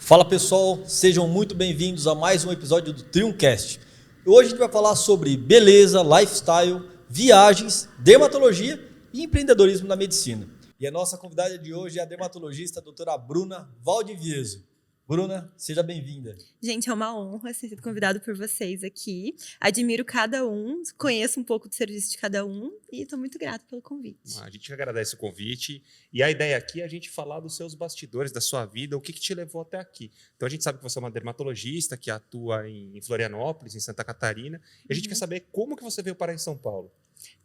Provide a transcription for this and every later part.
Fala pessoal, sejam muito bem-vindos a mais um episódio do Triuncast. Hoje a gente vai falar sobre beleza, lifestyle, viagens, dermatologia e empreendedorismo na medicina. E a nossa convidada de hoje é a dermatologista a doutora Bruna Valdivieso. Bruna, seja bem-vinda. Gente, é uma honra ser convidado por vocês aqui. Admiro cada um, conheço um pouco do serviço de cada um e estou muito grata pelo convite. A gente agradece o convite e a ideia aqui é a gente falar dos seus bastidores, da sua vida, o que te levou até aqui. Então a gente sabe que você é uma dermatologista que atua em Florianópolis, em Santa Catarina, e a gente quer saber como que você veio parar em São Paulo.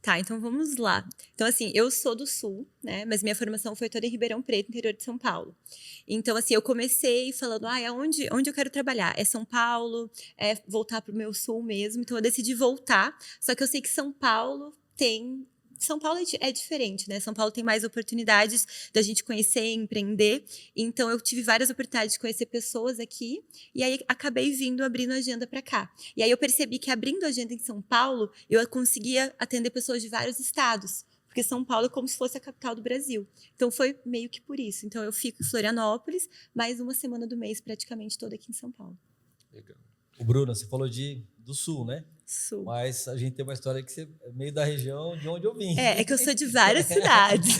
Tá, então vamos lá. Então, assim, eu sou do Sul, né? Mas minha formação foi toda em Ribeirão Preto, interior de São Paulo. Então, assim, eu comecei falando, onde eu quero trabalhar? É São Paulo, é voltar para o meu Sul mesmo. Então, eu decidi voltar. Só que eu sei que São Paulo é diferente, né? São Paulo tem mais oportunidades da gente conhecer e empreender. Então, eu tive várias oportunidades de conhecer pessoas aqui. E aí, acabei abrindo agenda para cá. E aí, eu percebi que abrindo agenda em São Paulo, eu conseguia atender pessoas de vários estados. Porque São Paulo é como se fosse a capital do Brasil. Então, foi meio que por isso. Então, eu fico em Florianópolis, mais uma semana do mês, praticamente toda aqui em São Paulo. Legal. O Bruna, você falou do Sul, né? Sul. Mas a gente tem uma história que você é meio da região de onde eu vim. É que eu sou de várias cidades.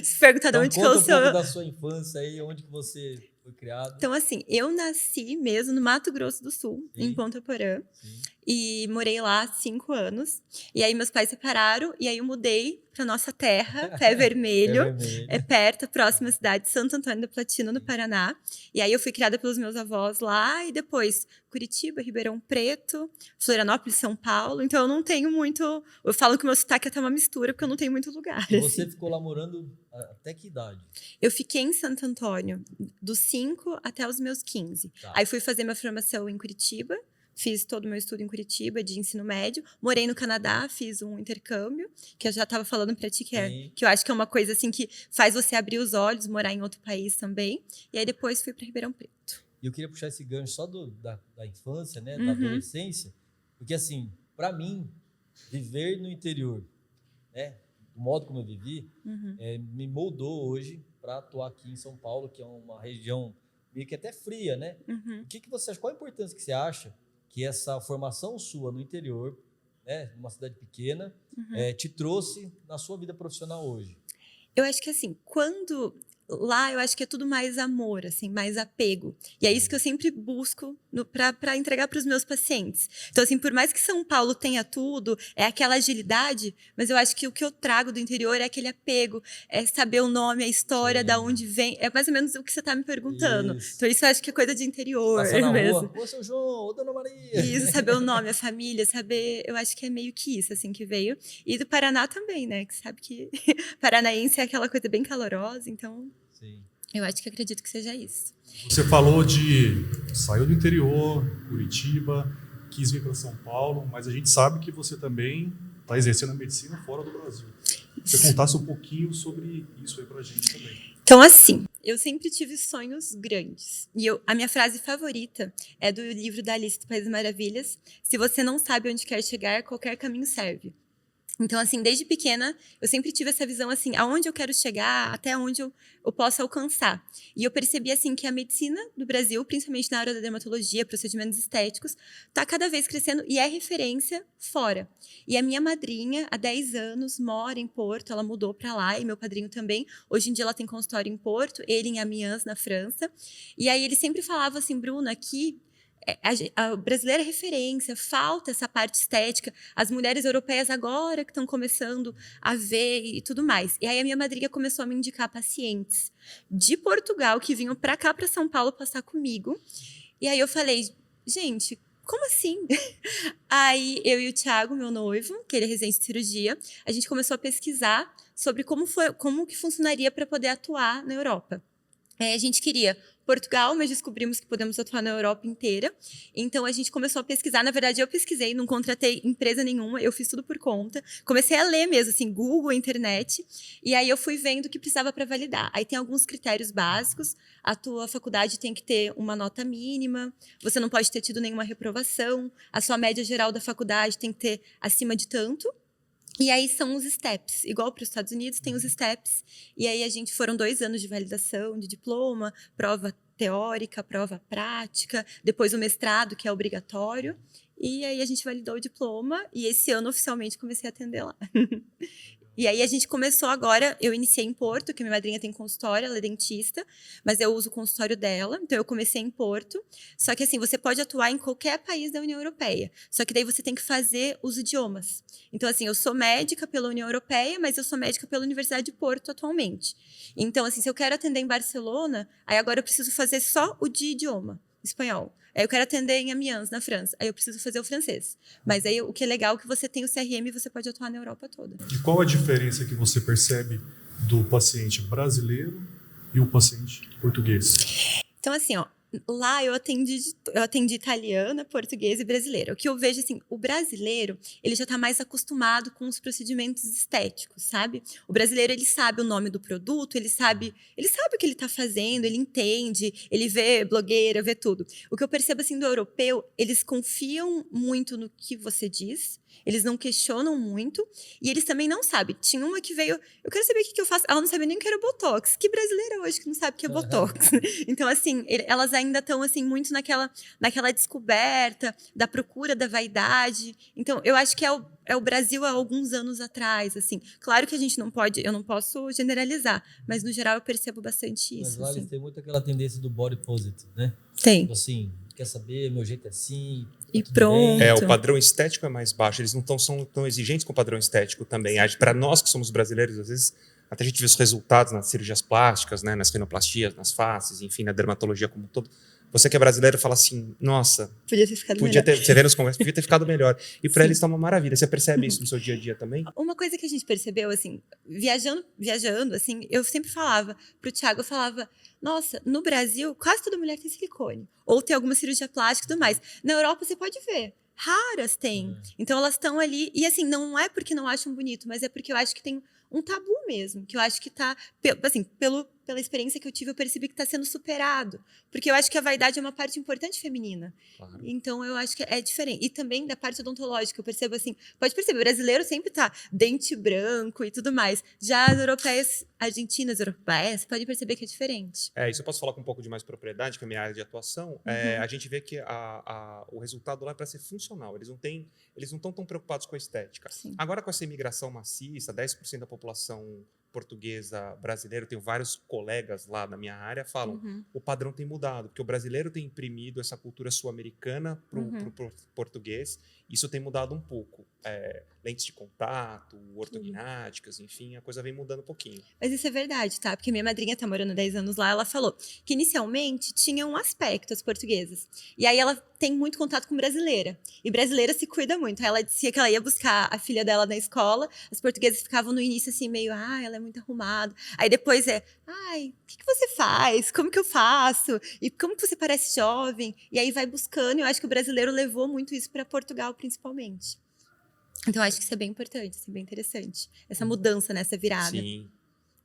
Se perguntar de Então, onde que eu conta sou. um pouco da sua infância aí, onde que você foi criado. Então, assim, eu nasci mesmo no Mato Grosso do Sul, Sim. em Ponta Porã. Sim. E morei lá 5 anos. E aí meus pais separaram. E aí eu mudei para nossa terra, Pé Vermelho. É perto, próxima cidade de Santo Antônio da Platina, no Paraná. E aí eu fui criada pelos meus avós lá. E depois Curitiba, Ribeirão Preto, Florianópolis, São Paulo. Então eu não tenho muito... Eu falo que o meu sotaque é até uma mistura, porque eu não tenho muito lugar. E você assim. ficou lá morando até que idade? Eu fiquei em Santo Antônio dos 5 até os meus 15. Tá. Aí fui fazer minha formação em Curitiba. Fiz todo o meu estudo em Curitiba, de ensino médio. Morei no Canadá, fiz um intercâmbio, que eu já estava falando para ti, que eu acho que é uma coisa assim que faz você abrir os olhos, morar em outro país também. E aí depois fui para Ribeirão Preto. E eu queria puxar esse gancho só da infância, né, da adolescência, porque assim, para mim, viver no interior, né, do modo como eu vivi, me moldou hoje para atuar aqui em São Paulo, que é uma região meio que até fria, né? O que você acha? Qual a importância que você acha que essa formação sua no interior, né, numa cidade pequena, te trouxe na sua vida profissional hoje? Eu acho que assim, lá eu acho que é tudo mais amor, assim, mais apego. E é isso que eu sempre busco para entregar para os meus pacientes. Então, assim, por mais que São Paulo tenha tudo, é aquela agilidade, mas eu acho que o que eu trago do interior é aquele apego, é saber o nome, a história, da onde vem. É mais ou menos o que você está me perguntando. Isso. Então, isso eu acho que é coisa de interior Passar na mesmo. rua, ô seu João, ô dona Maria. Isso, saber o nome, a família, saber, eu acho que é meio que isso, assim, que veio. E do Paraná também, né, que sabe que paranaense é aquela coisa bem calorosa, então... Sim. Eu acho que acredito que seja isso. Você falou saiu do interior, Curitiba, quis vir para São Paulo, mas a gente sabe que você também está exercendo a medicina fora do Brasil. Você contasse um pouquinho sobre isso aí para a gente também. Então, assim, eu sempre tive sonhos grandes. E a minha frase favorita é do livro da Alice do País das Maravilhas. Se você não sabe onde quer chegar, qualquer caminho serve. Então, assim, desde pequena, eu sempre tive essa visão, assim, aonde eu quero chegar, até onde eu posso alcançar. E eu percebi, assim, que a medicina do Brasil, principalmente na área da dermatologia, procedimentos estéticos, está cada vez crescendo e é referência fora. E a minha madrinha, há 10 anos, mora em Porto, ela mudou para lá, e meu padrinho também. Hoje em dia ela tem consultório em Porto, ele em Amiens, na França. E aí ele sempre falava assim, Bruno, aqui... A brasileira é referência, falta essa parte estética. As mulheres europeias agora que estão começando a ver e tudo mais. E aí a minha madrinha começou a me indicar pacientes de Portugal que vinham para cá, para São Paulo, passar comigo. E aí eu falei, gente, como assim? Aí eu e o Thiago, meu noivo, que ele é residente de cirurgia, a gente começou a pesquisar sobre como que funcionaria para poder atuar na Europa. A gente queria Portugal, mas descobrimos que podemos atuar na Europa inteira. Então, a gente começou a pesquisar. Na verdade, eu pesquisei, não contratei empresa nenhuma, eu fiz tudo por conta. Comecei a ler mesmo, assim, Google, internet. E aí, eu fui vendo o que precisava para validar. Aí, tem alguns critérios básicos. A tua faculdade tem que ter uma nota mínima. Você não pode ter tido nenhuma reprovação. A sua média geral da faculdade tem que ter acima de tanto. E aí são os steps, igual para os Estados Unidos tem os steps, e aí foram 2 anos de validação, de diploma, prova teórica, prova prática, depois o mestrado, que é obrigatório. E aí a gente validou o diploma e esse ano oficialmente comecei a atender lá. E aí a gente começou agora, eu iniciei em Porto, que minha madrinha tem consultório, ela é dentista, mas eu uso o consultório dela, então eu comecei em Porto. Só que assim, você pode atuar em qualquer país da União Europeia, só que daí você tem que fazer os idiomas. Então assim, eu sou médica pela União Europeia, mas eu sou médica pela Universidade de Porto atualmente. Então assim, se eu quero atender em Barcelona, aí agora eu preciso fazer só o de idioma, espanhol. Aí eu quero atender em Amiens, na França. Aí eu preciso fazer o francês. Mas aí o que é legal é que você tem o CRM e você pode atuar na Europa toda. E qual a diferença que você percebe do paciente brasileiro e o paciente português? Então, assim, ó, lá eu atendi italiana, portuguesa e brasileira. O que eu vejo, assim, o brasileiro, ele já está mais acostumado com os procedimentos estéticos, sabe? O brasileiro, ele sabe o nome do produto, ele sabe o que ele está fazendo, ele entende, ele vê blogueira, vê tudo. O que eu percebo, assim, do europeu, eles confiam muito no que você diz, eles não questionam muito, e eles também não sabem. Tinha uma que veio, eu quero saber o que eu faço. Ela não sabia nem o que era Botox. Que brasileira hoje que não sabe o que é Botox? Então, assim, elas ainda estão, assim, muito naquela descoberta da procura da vaidade. Então, eu acho que é o Brasil há alguns anos atrás, assim. Claro que a gente não pode, eu não posso generalizar, mas, no geral, eu percebo bastante isso. Mas lá assim. eles têm muito aquela tendência do body positive, né? Tem. Tipo assim, quer saber, meu jeito é assim. E tudo pronto. bem. O padrão estético é mais baixo, eles não são tão exigentes com o padrão estético também. Para nós que somos brasileiros, às vezes, até a gente vê os resultados nas cirurgias plásticas, né, nas rinoplastias, nas faces, enfim, na dermatologia como um todo. Você que é brasileiro fala assim, nossa, Podia ter ficado melhor. você vê nos congressos, podia ter ficado melhor. E para Sim. eles está uma maravilha. Você percebe isso no seu dia a dia também? Uma coisa que a gente percebeu, assim, viajando, assim, eu sempre falava pro Thiago, eu falava, nossa, no Brasil, quase toda mulher tem silicone. Ou tem alguma cirurgia plástica e tudo mais. Na Europa, você pode ver. Raras tem. Então, elas estão ali. E, assim, não é porque não acham bonito, mas é porque eu acho que tem um tabu mesmo. Que eu acho que tá... Assim, pela experiência que eu tive, eu percebi que está sendo superado. Porque eu acho que a vaidade é uma parte importante feminina. Claro. Então, eu acho que é diferente. E também da parte odontológica, eu percebo assim... Pode perceber, o brasileiro sempre tá dente branco e tudo mais. Já as europeias, argentinas, europeias, pode perceber que é diferente. Isso eu posso falar com um pouco de mais propriedade, que é a minha área de atuação. A gente vê que o resultado lá é para ser funcional. Eles não estão tão preocupados com a estética. Sim. Agora, com essa imigração maciça, 10% da população portuguesa brasileira, eu tenho vários colegas lá na minha área, falam o padrão tem mudado, porque o brasileiro tem imprimido essa cultura sul-americana para o português, isso tem mudado um pouco. Lentes de contato, ortognáticas, enfim, a coisa vem mudando um pouquinho. Mas isso é verdade, tá? Porque minha madrinha tá morando 10 anos lá, ela falou que inicialmente tinha um aspecto as portuguesas. E aí ela tem muito contato com brasileira. E brasileira se cuida muito. Ela dizia que ela ia buscar a filha dela na escola, as portuguesas ficavam no início assim, meio, ela é muito arrumada. Aí depois o que você faz? Como que eu faço? E como que você parece jovem? E aí vai buscando, e eu acho que o brasileiro levou muito isso para Portugal, principalmente. Então, eu acho que isso é bem importante, assim, bem interessante. Essa mudança, né? Essa virada. Sim.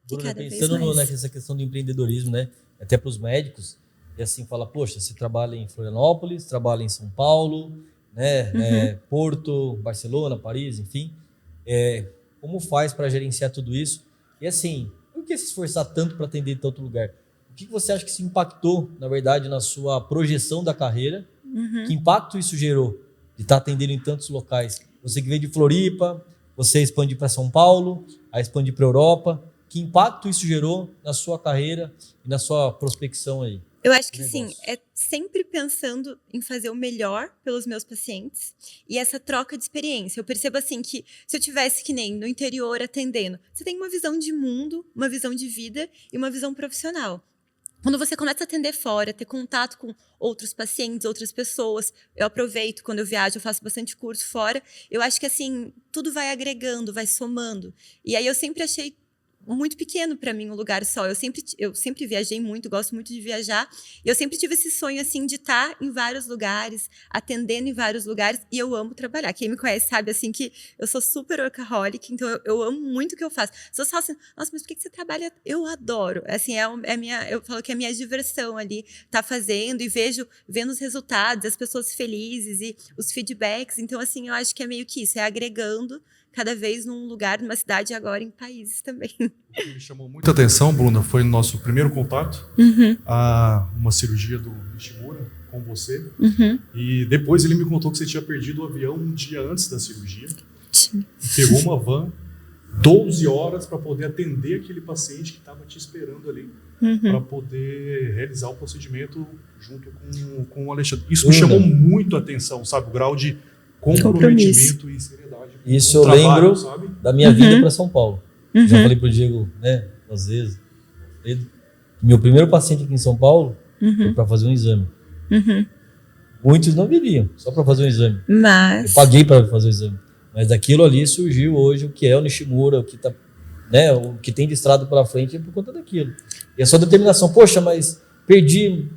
Bruno, cada vez pensando mais. nessa questão do empreendedorismo, né? Até para os médicos, e assim, fala, poxa, você trabalha em Florianópolis, trabalha em São Paulo, né? Porto, Barcelona, Paris, enfim. Como faz para gerenciar tudo isso? E assim, por que se esforçar tanto para atender em tanto lugar? O que você acha que isso impactou, na verdade, na sua projeção da carreira? Que impacto isso gerou de estar atendendo em tantos locais? Você que veio de Floripa, você expandir para São Paulo, a expandir para a Europa. Que impacto isso gerou na sua carreira e na sua prospecção aí? Eu acho que, Negócio. sim, é sempre pensando em fazer o melhor pelos meus pacientes e essa troca de experiência. Eu percebo, assim, que se eu tivesse que nem no interior atendendo, você tem uma visão de mundo, uma visão de vida e uma visão profissional. Quando você começa a atender fora, ter contato com outros pacientes, outras pessoas, eu aproveito quando eu viajo, eu faço bastante curso fora, eu acho que, assim, tudo vai agregando, vai somando. E aí eu sempre achei muito pequeno para mim um lugar só. Eu sempre viajei muito, gosto muito de viajar. E eu sempre tive esse sonho, assim, de estar em vários lugares, atendendo em vários lugares. E eu amo trabalhar. Quem me conhece sabe, assim, que eu sou super workaholic. Então, eu amo muito o que eu faço. As pessoas falam assim, nossa, mas por que você trabalha? Eu adoro. Assim, eu falo que é a minha diversão ali, tá fazendo e vendo os resultados, as pessoas felizes e os feedbacks. Então, assim, eu acho que é meio que isso, é agregando cada vez num lugar, numa cidade, agora em países também. O que me chamou muita atenção, Bruna, foi no nosso primeiro contato, a uma cirurgia do Nishimura com você. E depois ele me contou que você tinha perdido o avião um dia antes da cirurgia. Sim. E pegou uma van 12 horas para poder atender aquele paciente que estava te esperando ali, para poder realizar o procedimento junto com o Alexandre. Isso me chamou muito a atenção, sabe? O grau de comprometimento e seriedade. Isso eu trabalho, lembro sabe? da minha vinda para São Paulo. Já falei pro Diego, né, às vezes, meu primeiro paciente aqui em São Paulo foi para fazer um exame. Muitos não viriam, só para fazer um exame. Mas... Eu paguei para fazer o exame. Mas daquilo ali surgiu hoje o que é o Nishimura, o que tá, né, o que tem de estrada pela frente é por conta daquilo. E a sua determinação, poxa, mas perdi,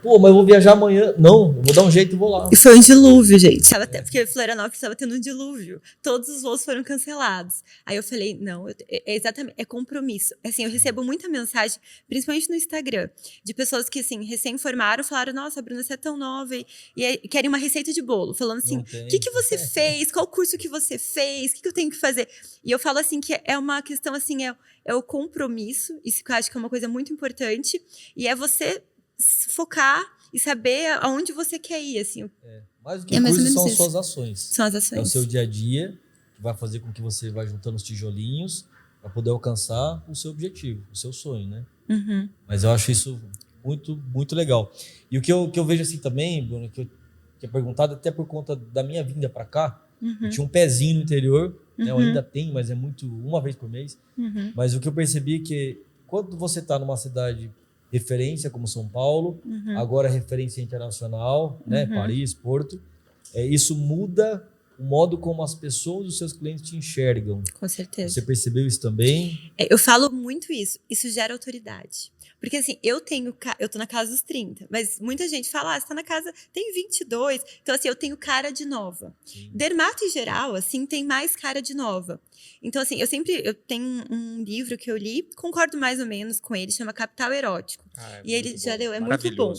pô, mas eu vou viajar amanhã. Não, eu vou dar um jeito e vou lá. E foi um dilúvio, gente. Tava até, porque Florianópolis estava tendo um dilúvio. Todos os voos foram cancelados. Aí eu falei, não, é exatamente, é compromisso. Assim, eu recebo muita mensagem, principalmente no Instagram, de pessoas que, assim, recém-formaram, falaram, nossa, Bruna, você é tão nova e querem uma receita de bolo. Falando assim, o que você fez? Qual curso que você fez? O que eu tenho que fazer? E eu falo, assim, que é uma questão, assim, é o compromisso. Isso que eu acho que é uma coisa muito importante. E é você focar e saber aonde você quer ir, assim. Mais do que curso são as suas ações. São as ações. É o seu dia a dia, que vai fazer com que você vá juntando os tijolinhos para poder alcançar o seu objetivo, o seu sonho, né? Mas eu acho isso muito, muito legal. E o que eu vejo assim também, Bruno, que é perguntado até por conta da minha vinda para cá, eu tinha um pezinho no interior, né? Eu ainda tenho, mas é muito, uma vez por mês. Mas o que eu percebi é que quando você está numa cidade referência como São Paulo, agora referência internacional, né, Paris, Porto, isso muda o modo como as pessoas, os seus clientes te enxergam. Com certeza. Você percebeu isso também? Eu falo muito isso. Isso gera autoridade. Porque assim, eu tô na casa dos 30, mas muita gente fala, você tá na casa, tem 22. Então assim, eu tenho cara de nova. Sim. Dermato em geral, assim, tem mais cara de nova. Então assim, eu tenho um livro que eu li, concordo mais ou menos com ele, chama Capital Erótico. E ele já leu, é muito bom.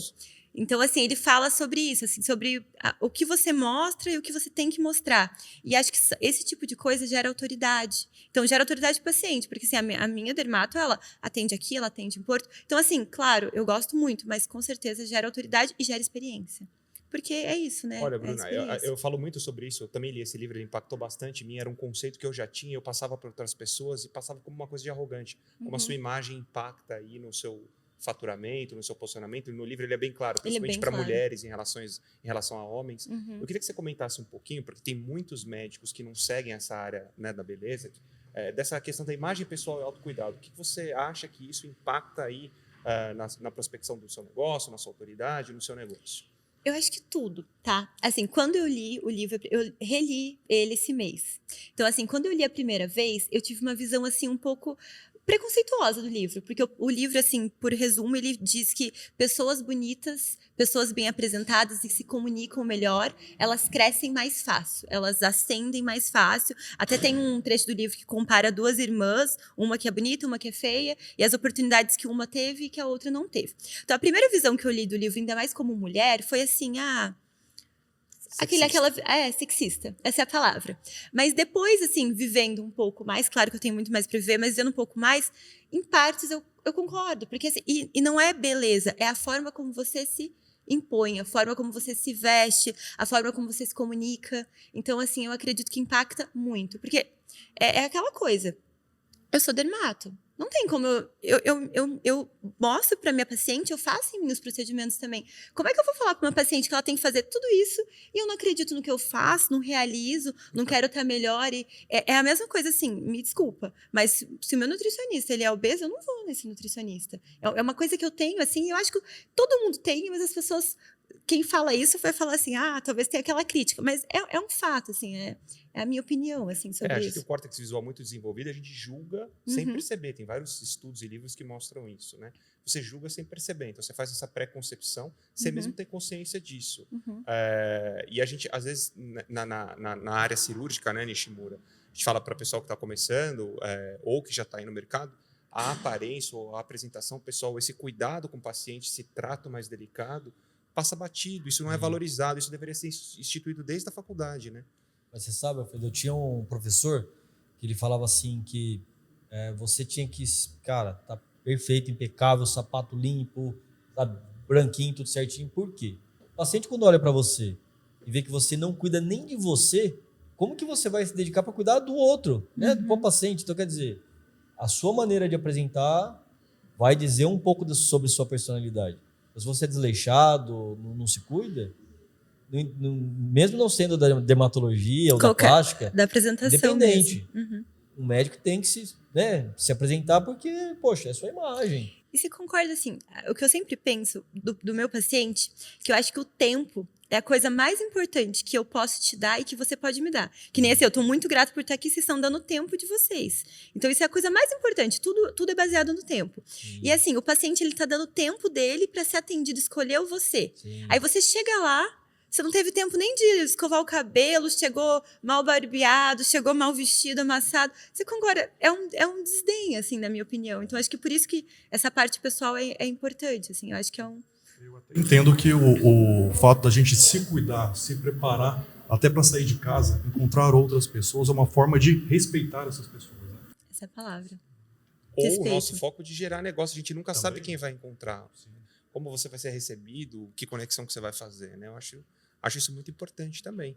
Então, assim, ele fala sobre isso, assim, sobre o que você mostra e o que você tem que mostrar. E acho que esse tipo de coisa gera autoridade. Então, gera autoridade pro paciente, porque assim, a minha dermato, ela atende aqui, ela atende em Porto. Então, assim, claro, eu gosto muito, mas com certeza gera autoridade e gera experiência. Porque é isso, né? Olha, Bruna, eu falo muito sobre isso, eu também li esse livro, ele impactou bastante em mim, era um conceito que eu já tinha, eu passava para outras pessoas e passava como uma coisa de arrogante. Como a sua imagem impacta aí no seu faturamento, no seu posicionamento. No livro ele é bem claro, principalmente para mulheres em relação a homens. Eu queria que você comentasse um pouquinho, porque tem muitos médicos que não seguem essa área, né, da beleza, dessa questão da imagem pessoal e autocuidado. O que você acha que isso impacta aí na prospecção do seu negócio, na sua autoridade, no seu negócio? Eu acho que tudo, tá? Assim, quando eu li o livro, eu reli ele esse mês. Então, assim, quando eu li a primeira vez, eu tive uma visão, assim, um pouco preconceituosa do livro, porque o livro, assim, por resumo, ele diz que pessoas bonitas, pessoas bem apresentadas e se comunicam melhor, elas crescem mais fácil, elas ascendem mais fácil. Até tem um trecho do livro que compara duas irmãs, uma que é bonita, uma que é feia, e as oportunidades que uma teve e que a outra não teve. Então, a primeira visão que eu li do livro, ainda mais como mulher, foi assim, sexista, essa é a palavra. Mas depois, assim, vivendo um pouco mais, claro que eu tenho muito mais para viver, mas vivendo um pouco mais, em partes eu concordo, porque assim, e não é beleza, é a forma como você se impõe, a forma como você se veste, a forma como você se comunica. Então, assim, eu acredito que impacta muito, porque é aquela coisa, eu sou dermato. Não tem como eu mostro para minha paciente, eu faço em mim os procedimentos também. Como é que eu vou falar para uma paciente que ela tem que fazer tudo isso e eu não acredito no que eu faço, não realizo, não quero estar melhor? É a mesma coisa assim, me desculpa, mas se o meu nutricionista ele é obeso, eu não vou nesse nutricionista. É uma coisa que eu tenho, assim, eu acho que todo mundo tem, mas as pessoas, quem fala isso vai falar assim, talvez tenha aquela crítica, mas é um fato, assim, é a minha opinião, assim, sobre isso. A gente tem o córtex visual muito desenvolvido, a gente julga sem perceber. Tem vários estudos e livros que mostram isso, né? Você julga sem perceber. Então, você faz essa pré-concepção sem mesmo ter consciência disso. E a gente, às vezes, na área cirúrgica, né, Nishimura, a gente fala para o pessoal que está começando ou que já está aí no mercado, a aparência ou a apresentação pessoal, esse cuidado com o paciente, esse trato mais delicado, passa batido. Isso não é valorizado. Isso deveria ser instituído desde a faculdade, né? Mas você sabe, Alfredo, eu tinha um professor que ele falava assim que você tinha que, cara, tá perfeito, impecável, sapato limpo, sabe, branquinho, tudo certinho. Por quê? O paciente, quando olha para você e vê que você não cuida nem de você, como que você vai se dedicar para cuidar do outro, né? Do paciente? Então, quer dizer, a sua maneira de apresentar vai dizer um pouco sobre sua personalidade. Então, se você é desleixado, não se cuida, mesmo não sendo da dermatologia ou da plástica, da apresentação independente, mesmo. o médico tem que se apresentar porque, poxa, é sua imagem. E você concorda, assim, o que eu sempre penso do meu paciente, que eu acho que o tempo é a coisa mais importante que eu posso te dar e que você pode me dar. Que nem assim, eu tô muito grata por estar aqui, vocês estão dando o tempo de vocês. Então, isso é a coisa mais importante, tudo é baseado no tempo. Sim. E assim, o paciente, ele tá dando o tempo dele para ser atendido, escolheu você. Sim. Aí você chega lá, você não teve tempo nem de escovar o cabelo, chegou mal barbeado, chegou mal vestido, amassado. Você concorda? É um desdém, assim, na minha opinião. Então, acho que por isso que essa parte pessoal é importante, assim. Eu acho que é um... Eu até entendo que o fato da gente se cuidar, se preparar, até para sair de casa, encontrar outras pessoas, é uma forma de respeitar essas pessoas. Né? Essa é a palavra. Ou Respeito. o nosso foco de gerar negócio. A gente nunca Também. sabe quem vai encontrar, Sim. como você vai ser recebido, que conexão que você vai fazer, né? Eu acho isso muito importante também.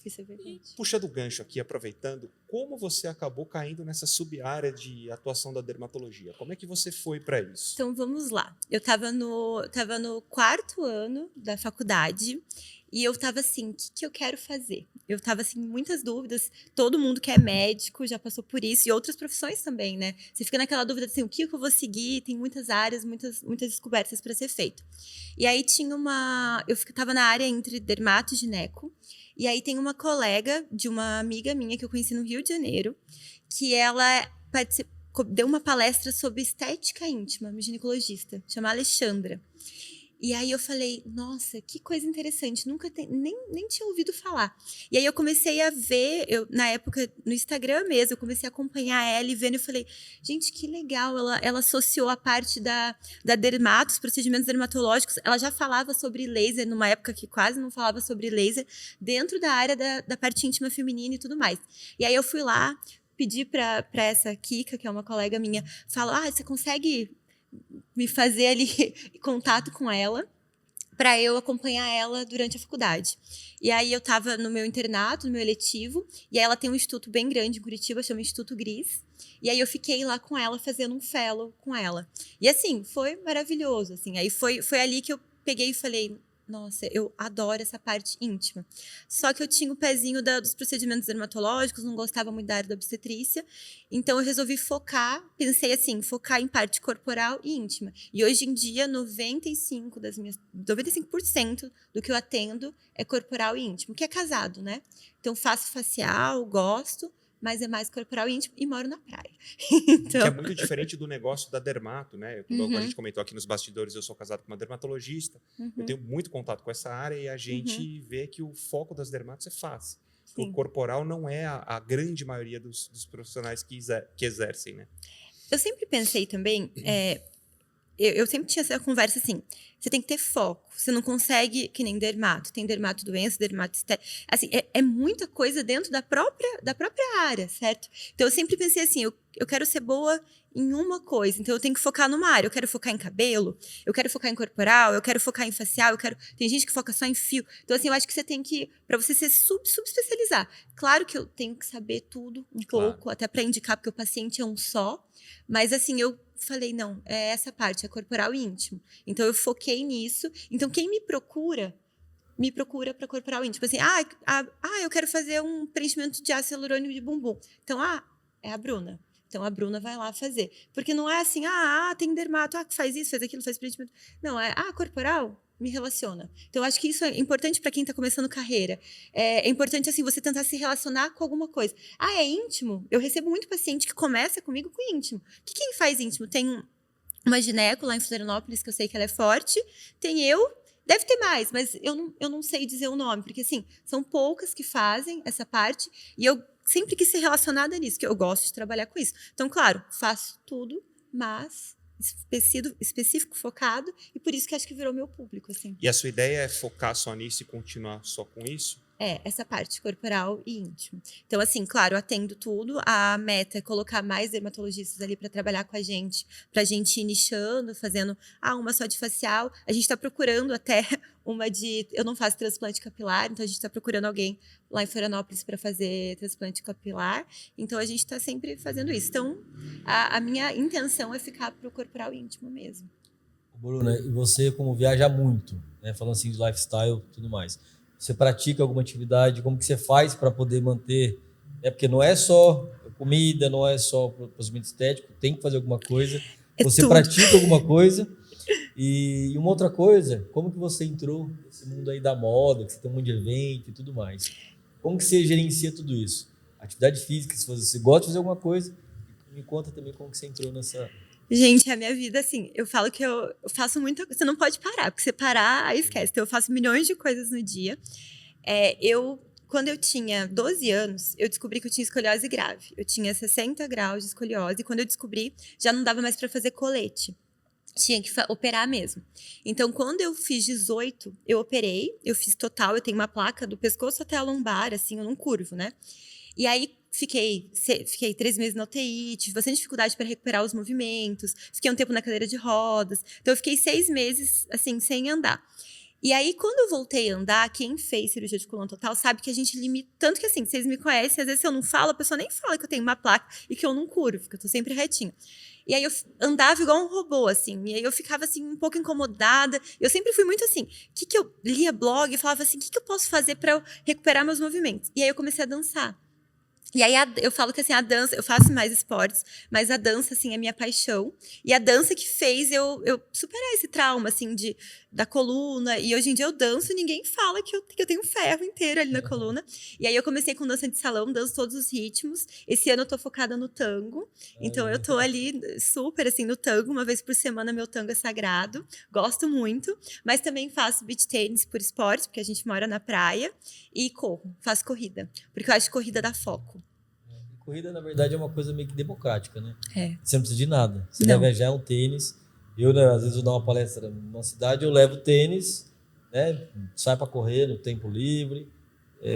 Isso é verdade. Puxando o gancho aqui, aproveitando, como você acabou caindo nessa sub-área de atuação da dermatologia? Como é que você foi para isso? Então, vamos lá. Eu estava no 4º ano da faculdade e eu estava assim, o que eu quero fazer? Eu estava assim, muitas dúvidas. Todo mundo que é médico já passou por isso e outras profissões também, né? Você fica naquela dúvida assim, o que eu vou seguir? Tem muitas áreas, muitas descobertas para ser feito. E aí eu estava na área entre dermato e gineco. E aí tem uma colega de uma amiga minha que eu conheci no Rio de Janeiro, que ela deu uma palestra sobre estética íntima, uma ginecologista, chama Alexandra. E aí eu falei, nossa, que coisa interessante, nem tinha ouvido falar. E aí eu comecei a ver, na época, no Instagram mesmo, eu comecei a acompanhar ela e vendo, eu falei, gente, que legal, ela associou a parte da dermato, os procedimentos dermatológicos, ela já falava sobre laser, numa época que quase não falava sobre laser, dentro da área da parte íntima feminina e tudo mais. E aí eu fui lá, pedi para essa Kika, que é uma colega minha, falar, você consegue me fazer ali contato com ela para eu acompanhar ela durante a faculdade. E aí eu estava no meu internato, no meu eletivo, e aí ela tem um instituto bem grande em Curitiba, chama Instituto Gris. E aí eu fiquei lá com ela, fazendo um fellow com ela. E assim, foi maravilhoso, assim. Aí foi ali que eu peguei e falei, nossa, eu adoro essa parte íntima. Só que eu tinha o pezinho dos procedimentos dermatológicos, não gostava muito da área da obstetrícia. Então, eu resolvi pensei assim, focar em parte corporal e íntima. E hoje em dia, 95% do que eu atendo é corporal e íntimo, que é casado, né? Então, faço facial, gosto, mas é mais corporal e íntimo e moro na praia. Que é muito diferente do negócio da dermato, né? Como a gente comentou aqui nos bastidores, eu sou casado com uma dermatologista, eu tenho muito contato com essa área e a gente vê que o foco das dermatos é face. Sim. O corporal não é a grande maioria dos profissionais que exercem, né? Eu sempre pensei também, eu sempre tinha essa conversa assim, você tem que ter foco, você não consegue, que nem dermato, tem dermato doença, dermato estética, assim, é muita coisa dentro da própria área, certo? Então eu sempre pensei assim, eu quero ser boa em uma coisa, então eu tenho que focar numa área, eu quero focar em cabelo, eu quero focar em corporal, eu quero focar em facial, tem gente que foca só em fio, então assim, eu acho que você tem que, para você se subespecializar, claro que eu tenho que saber tudo um pouco, até para indicar, porque o paciente é um só, mas assim, eu falei, não, é essa parte, é corporal e íntimo. Então, eu foquei nisso. Então, quem me procura para corporal íntimo. Assim, eu quero fazer um preenchimento de ácido hialurônico de bumbum. Então, é a Bruna. Então, a Bruna vai lá fazer. Porque não é assim, tem dermato, que faz isso, faz aquilo, faz preenchimento. Não, corporal, me relaciona. Então, eu acho que isso é importante para quem está começando carreira. É importante, assim, você tentar se relacionar com alguma coisa. É íntimo? Eu recebo muito paciente que começa comigo com íntimo. Quem faz íntimo? Tem uma gineco lá em Florianópolis, que eu sei que ela é forte. Tem eu. Deve ter mais, mas eu não sei dizer o nome. Porque, assim, são poucas que fazem essa parte. E eu sempre quis ser relacionada nisso, que eu gosto de trabalhar com isso. Então, claro, faço tudo, mas específico, focado, e por isso que acho que virou meu público, assim. E a sua ideia é focar só nisso e continuar só com isso? essa parte corporal e íntimo. Então, assim, claro, eu atendo tudo. A meta é colocar mais dermatologistas ali para trabalhar com a gente, pra gente ir nichando, fazendo uma só de facial. A gente tá procurando até uma de... Eu não faço transplante capilar, então a gente tá procurando alguém lá em Florianópolis para fazer transplante capilar. Então, a gente tá sempre fazendo isso. Então, a minha intenção é ficar pro corporal íntimo mesmo. Bruna, e você como viaja muito, né? Falando assim de lifestyle e tudo mais. Você pratica alguma atividade? Como que você faz para poder manter? Porque não é só comida, não é só procedimento estético, tem que fazer alguma coisa. Você tudo. pratica alguma coisa? E uma outra coisa, como que você entrou nesse mundo aí da moda, que você tem um monte de evento e tudo mais? Como que você gerencia tudo isso? Atividade física, se você gosta de fazer alguma coisa, me conta também como que você entrou nessa... Gente, a minha vida, assim, eu falo que eu faço muita coisa. Você não pode parar, porque você parar, aí esquece. Então, eu faço milhões de coisas no dia. Quando eu tinha 12 anos, eu descobri que eu tinha escoliose grave. Eu tinha 60 graus de escoliose. E quando eu descobri, já não dava mais para fazer colete. Tinha que operar mesmo. Então, quando eu fiz 18, eu operei. Eu fiz total. Eu tenho uma placa do pescoço até a lombar, assim, eu não curvo, né? E aí, fiquei 3 meses na UTI, tive bastante dificuldade para recuperar os movimentos, fiquei um tempo na cadeira de rodas. Então, eu fiquei 6 meses, assim, sem andar. E aí, quando eu voltei a andar, quem fez cirurgia de coluna total sabe que a gente limita... Tanto que, assim, vocês me conhecem, às vezes se eu não falo, a pessoa nem fala que eu tenho uma placa e que eu não curvo, que eu tô sempre retinha. E aí, eu andava igual um robô, assim. E aí, eu ficava, assim, um pouco incomodada. Eu sempre fui muito assim... que eu lia blog e falava assim... o que eu posso fazer para eu recuperar meus movimentos? E aí, eu comecei a dançar. E aí, eu falo que, assim, a dança... Eu faço mais esportes, mas a dança, assim, é minha paixão. E a dança que fez eu superar esse trauma, assim, da coluna. E hoje em dia eu danço e ninguém fala que eu tenho ferro inteiro ali na coluna. E aí, eu comecei com dança de salão, danço todos os ritmos. Esse ano eu tô focada no tango. Então, eu tô ali super, assim, no tango. Uma vez por semana, meu tango é sagrado. Gosto muito. Mas também faço beach tennis por esporte, porque a gente mora na praia. E corro, faço corrida. Porque eu acho que corrida dá foco. Corrida, na verdade, é uma coisa meio que democrática, né? Você não precisa de nada. Você Não. vai viajar um tênis. Eu, né, às vezes, eu dou uma palestra numa cidade, eu levo tênis, né? Saio para correr no tempo livre.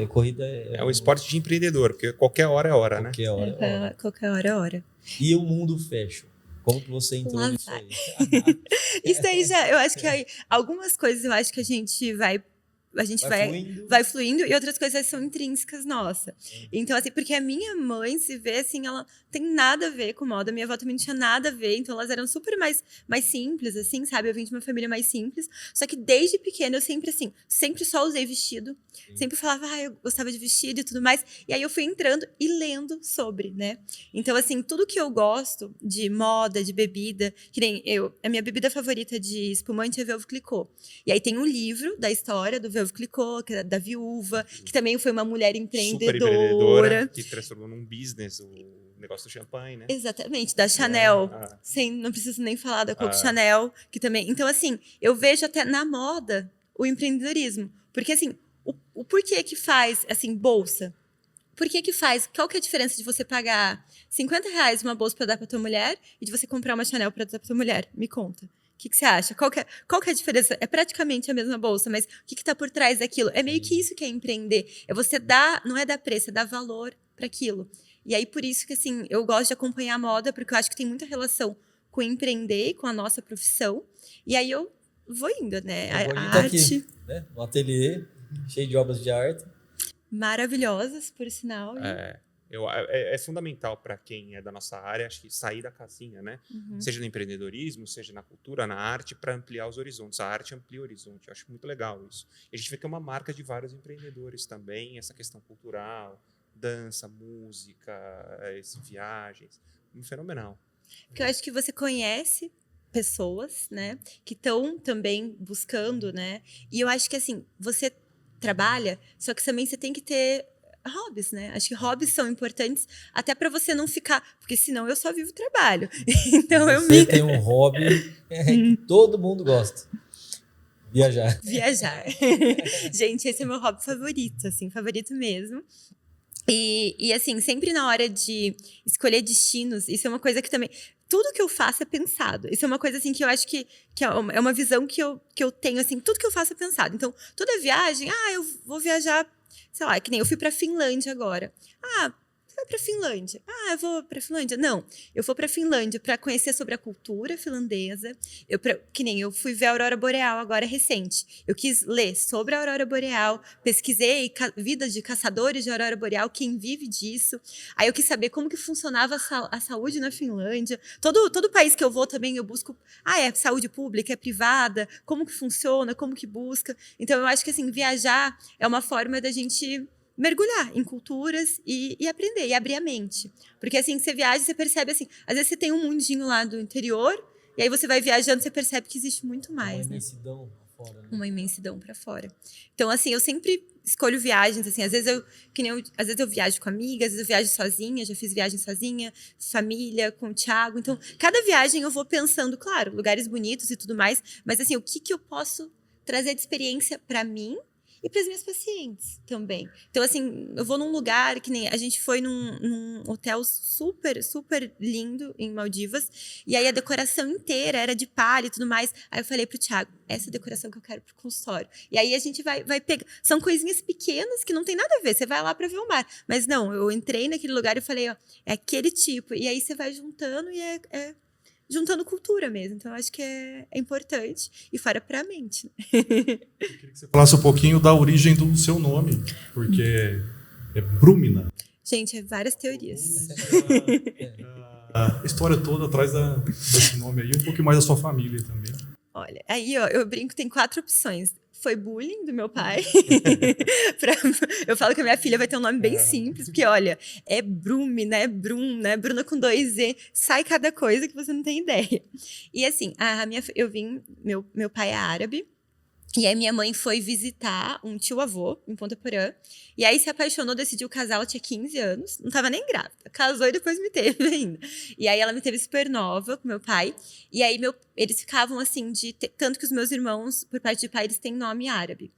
Corrida é um esporte de empreendedor, porque qualquer hora é hora, né? Qualquer hora é hora. Qualquer hora é hora. E o mundo fashion? Como que você entrou Lá nisso vai. aí? Isso aí já, eu acho que algumas coisas eu acho que a gente vai fluindo e outras coisas são intrínsecas nossa. Então, assim, porque a minha mãe se vê, assim, ela tem nada a ver com moda, minha avó também não tinha nada a ver, então elas eram super mais simples, assim, sabe? Eu vim de uma família mais simples, só que desde pequena eu sempre, assim, sempre só usei vestido, sempre falava, eu gostava de vestido e tudo mais, e aí eu fui entrando e lendo sobre, né? Então, assim, tudo que eu gosto de moda, de bebida, que nem a minha bebida favorita de espumante é Veuve Clicquot. E aí tem um livro da história do Veuve Clicquot, que é da viúva, que também foi uma mulher Super empreendedora. Que transformou num business o negócio do champanhe, né? Exatamente, da Chanel. Não preciso nem falar da Coco Chanel, que também... Então, assim, eu vejo até na moda o empreendedorismo. Porque, assim, o porquê que faz, assim, bolsa? Por que faz? Qual que é a diferença de você pagar R$50 uma bolsa para dar para tua mulher e de você comprar uma Chanel para dar para tua mulher? Me conta. O que você acha? Qual que é a diferença? É praticamente a mesma bolsa, mas o que está por trás daquilo? É meio que isso que é empreender. É você dar, não é dar preço, é dar valor para aquilo. E aí, por isso que, assim, eu gosto de acompanhar a moda, porque eu acho que tem muita relação com empreender e com a nossa profissão. E aí eu vou indo, né? A arte... aqui, né? Um ateliê cheio de obras de arte. Maravilhosas, por sinal. É fundamental para quem é da nossa área, acho que sair da casinha, né? Seja no empreendedorismo, seja na cultura, na arte, para ampliar os horizontes. A arte amplia o horizonte, eu acho muito legal isso. E a gente vê que é uma marca de vários empreendedores também, essa questão cultural, dança, música, viagens, fenomenal. Porque eu acho que você conhece pessoas, né, que estão também buscando, né? E eu acho que, assim, você trabalha, só que também você tem que ter hobbies, né? Acho que hobbies são importantes até para você não ficar... Porque senão eu só vivo trabalho. Então você tem um hobby que todo mundo gosta. Viajar. Gente, esse é meu hobby favorito, assim, favorito mesmo. E assim, sempre na hora de escolher destinos, isso é uma coisa que também... Tudo que eu faço é pensado. Isso é uma coisa, assim, que eu acho que é uma visão que eu tenho, assim, tudo que eu faço é pensado. Então, toda viagem, eu vou viajar sei lá, que nem eu fui pra Finlândia agora. Você vai pra Finlândia? Eu vou pra Finlândia? Não, eu vou pra Finlândia para conhecer sobre a cultura finlandesa. Que nem eu fui ver a Aurora Boreal agora recente. Eu quis ler sobre a Aurora Boreal, pesquisei vidas de caçadores de Aurora Boreal, quem vive disso. Aí eu quis saber como que funcionava a saúde na Finlândia. Todo país que eu vou também eu busco, é saúde pública, é privada, como que funciona, como que busca. Então eu acho que assim, viajar é uma forma da gente mergulhar em culturas e aprender, e abrir a mente. Porque assim, você viaja, você percebe assim, às vezes você tem um mundinho lá do interior, e aí você vai viajando, você percebe que existe muito mais. Uma imensidão fora, né? Uma imensidão para fora. Então, assim, eu sempre escolho viagens, assim, às vezes eu viajo com amigas, às vezes eu viajo sozinha, já fiz viagem sozinha, família, com o Thiago. Então, cada viagem eu vou pensando, claro, lugares bonitos e tudo mais, mas assim, o que eu posso trazer de experiência para mim e para as minhas pacientes também. Então, assim, eu vou num lugar que nem... A gente foi num hotel super, super lindo em Maldivas. E aí a decoração inteira era de palha e tudo mais. Aí eu falei pro Thiago, essa decoração que eu quero pro consultório. E aí a gente vai pegar... São coisinhas pequenas que não tem nada a ver. Você vai lá para ver o mar. Mas não, eu entrei naquele lugar e falei, é aquele tipo. E aí você vai juntando e juntando cultura mesmo. Então, eu acho que é importante. E fora para a mente. Eu queria que você falasse um pouquinho da origem do seu nome, porque é Brumina. Gente, várias teorias. A história toda atrás desse nome aí, um pouquinho mais da sua família também. Olha, aí, ó, eu brinco, tem 4 opções. Foi bullying do meu pai. Eu falo que a minha filha vai ter um nome bem simples, porque, olha, é Brume, né? Bruna com 2 E. Sai cada coisa que você não tem ideia. E assim, meu pai é árabe. E aí minha mãe foi visitar um tio-avô em Ponta Porã. E aí se apaixonou, decidiu casar, ela tinha 15 anos. Não estava nem grávida. Casou e depois me teve ainda. E aí ela me teve super nova com meu pai. E aí eles ficavam assim, tanto que os meus irmãos, por parte de pai, eles têm nome árabe.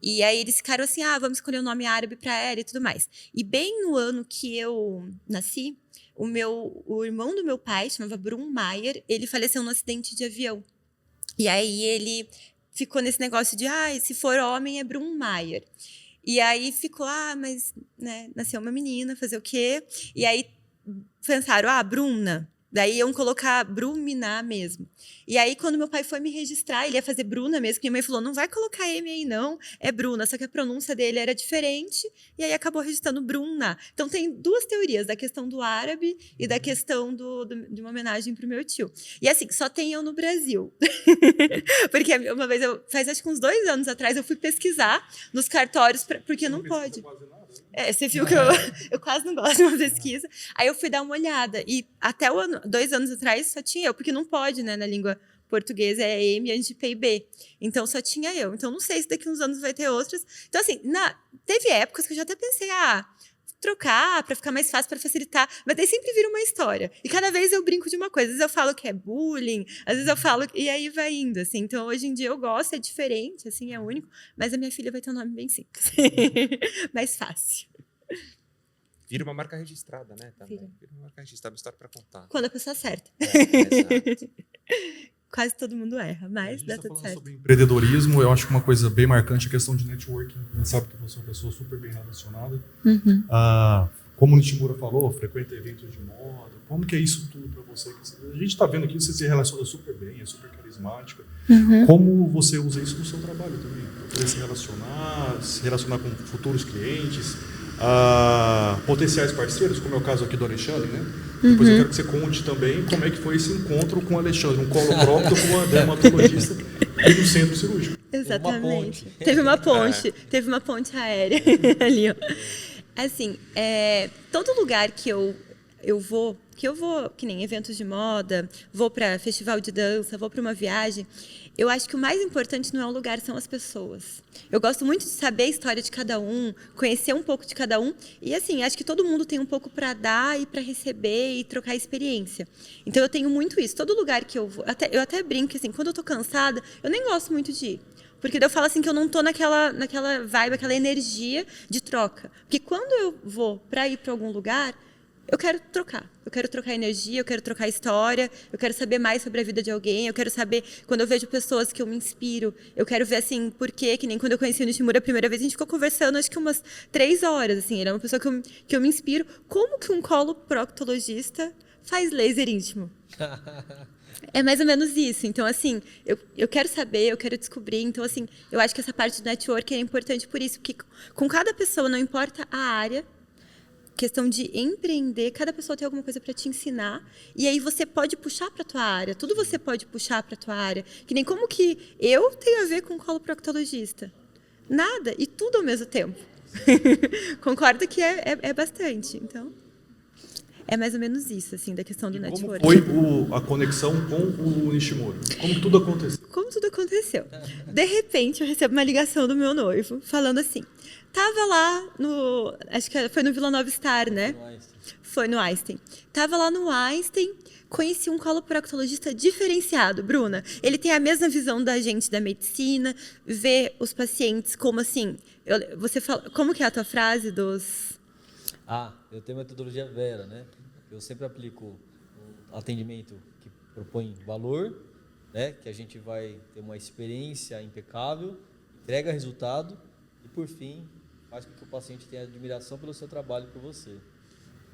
E aí eles ficaram assim, vamos escolher um nome árabe para ela e tudo mais. E bem no ano que eu nasci, o irmão do meu pai, chamava Brum Maier, ele faleceu num acidente de avião. E aí ele ficou nesse negócio de, se for homem é Brum Maier. E aí ficou, mas né, nasceu uma menina, fazer o quê? E aí pensaram, Bruna. Daí iam colocar Brumina mesmo. E aí, quando meu pai foi me registrar, ele ia fazer Bruna mesmo, que minha mãe falou, não vai colocar M aí não, é Bruna. Só que a pronúncia dele era diferente, e aí acabou registrando Bruna. Então, tem 2 teorias, da questão do árabe e da questão de uma homenagem pro meu tio. E assim, só tem eu no Brasil. Porque uma vez, faz acho que uns 2 anos atrás, eu fui pesquisar nos cartórios, porque não pode. Você viu que eu quase não gosto de uma pesquisa. Aí eu fui dar uma olhada. E até 2 anos atrás só tinha eu, porque não pode, né? Na língua portuguesa é M antes de P e B. Então só tinha eu. Então não sei se daqui uns anos vai ter outras. Então, assim, teve épocas que eu já até pensei, trocar para ficar mais fácil, para facilitar. Mas daí sempre vira uma história. E cada vez eu brinco de uma coisa. Às vezes eu falo que é bullying, às vezes eu falo... E aí vai indo, assim. Então, hoje em dia eu gosto, é diferente, assim, é único. Mas a minha filha vai ter um nome bem simples. Mais fácil. Vira uma marca registrada, né? Também. Vira uma marca registrada, uma história para contar. Quando a pessoa acerta. Exato. Quase todo mundo erra, mas dá tudo certo. Sobre empreendedorismo, eu acho que uma coisa bem marcante é a questão de networking. A gente sabe que você é uma pessoa super bem relacionada. Uhum. Como o Nishimura falou, frequenta eventos de moda. Como que é isso tudo para você? A gente está vendo aqui, você se relaciona super bem, é super carismática. Uhum. Como você usa isso no seu trabalho também? Para poder se relacionar com futuros clientes, potenciais parceiros, como é o caso aqui do Alexandre, né? Depois eu quero que você conte também como é que foi esse encontro com o Alexandre, um coloprocto com uma dermatologista e no centro cirúrgico. Exatamente. Teve uma ponte aérea ali, ó. Assim, todo lugar que eu vou, que nem eventos de moda, vou para festival de dança, vou para uma viagem, eu acho que o mais importante não é o lugar, são as pessoas. Eu gosto muito de saber a história de cada um, conhecer um pouco de cada um. E assim, acho que todo mundo tem um pouco para dar e para receber e trocar experiência. Então eu tenho muito isso. Todo lugar que eu vou, eu até brinco assim, quando eu tô cansada, eu nem gosto muito de ir. Porque daí eu falo assim que eu não tô naquela vibe, aquela energia de troca. Porque quando eu vou para ir para algum lugar, eu quero trocar. Eu quero trocar energia, eu quero trocar história, eu quero saber mais sobre a vida de alguém, eu quero saber, quando eu vejo pessoas que eu me inspiro, eu quero ver, assim, por quê, que nem quando eu conheci o Nishimura a primeira vez, a gente ficou conversando, acho que umas 3 horas, assim, ele é uma pessoa que eu me inspiro. Como que um coloproctologista faz laser íntimo? É mais ou menos isso. Então, assim, eu quero saber, eu quero descobrir. Então, assim, eu acho que essa parte do network é importante por isso, porque com cada pessoa, não importa a área, questão de empreender, cada pessoa tem alguma coisa para te ensinar, e aí você pode puxar para tua área, tudo você pode puxar para tua área. Que nem como que eu tenho a ver com coloproctologista? Nada, e tudo ao mesmo tempo. Concordo que é bastante. Então, é mais ou menos isso, assim, da questão do Como network. foi a conexão com o Nishimura? Como tudo aconteceu? Como tudo aconteceu? De repente, eu recebo uma ligação do meu noivo, falando assim, tava lá no... Acho que foi no Vila Nova Star, né? Foi no Einstein. Tava lá no Einstein, conheci um coloproctologista diferenciado, Bruna. Ele tem a mesma visão da gente da medicina, vê os pacientes como assim... Você fala, como que é a tua frase dos... Eu tenho metodologia Vera, né? Eu sempre aplico um atendimento que propõe valor, né? Que a gente vai ter uma experiência impecável, entrega resultado e, por fim, faz com que o paciente tenha admiração pelo seu trabalho e por você.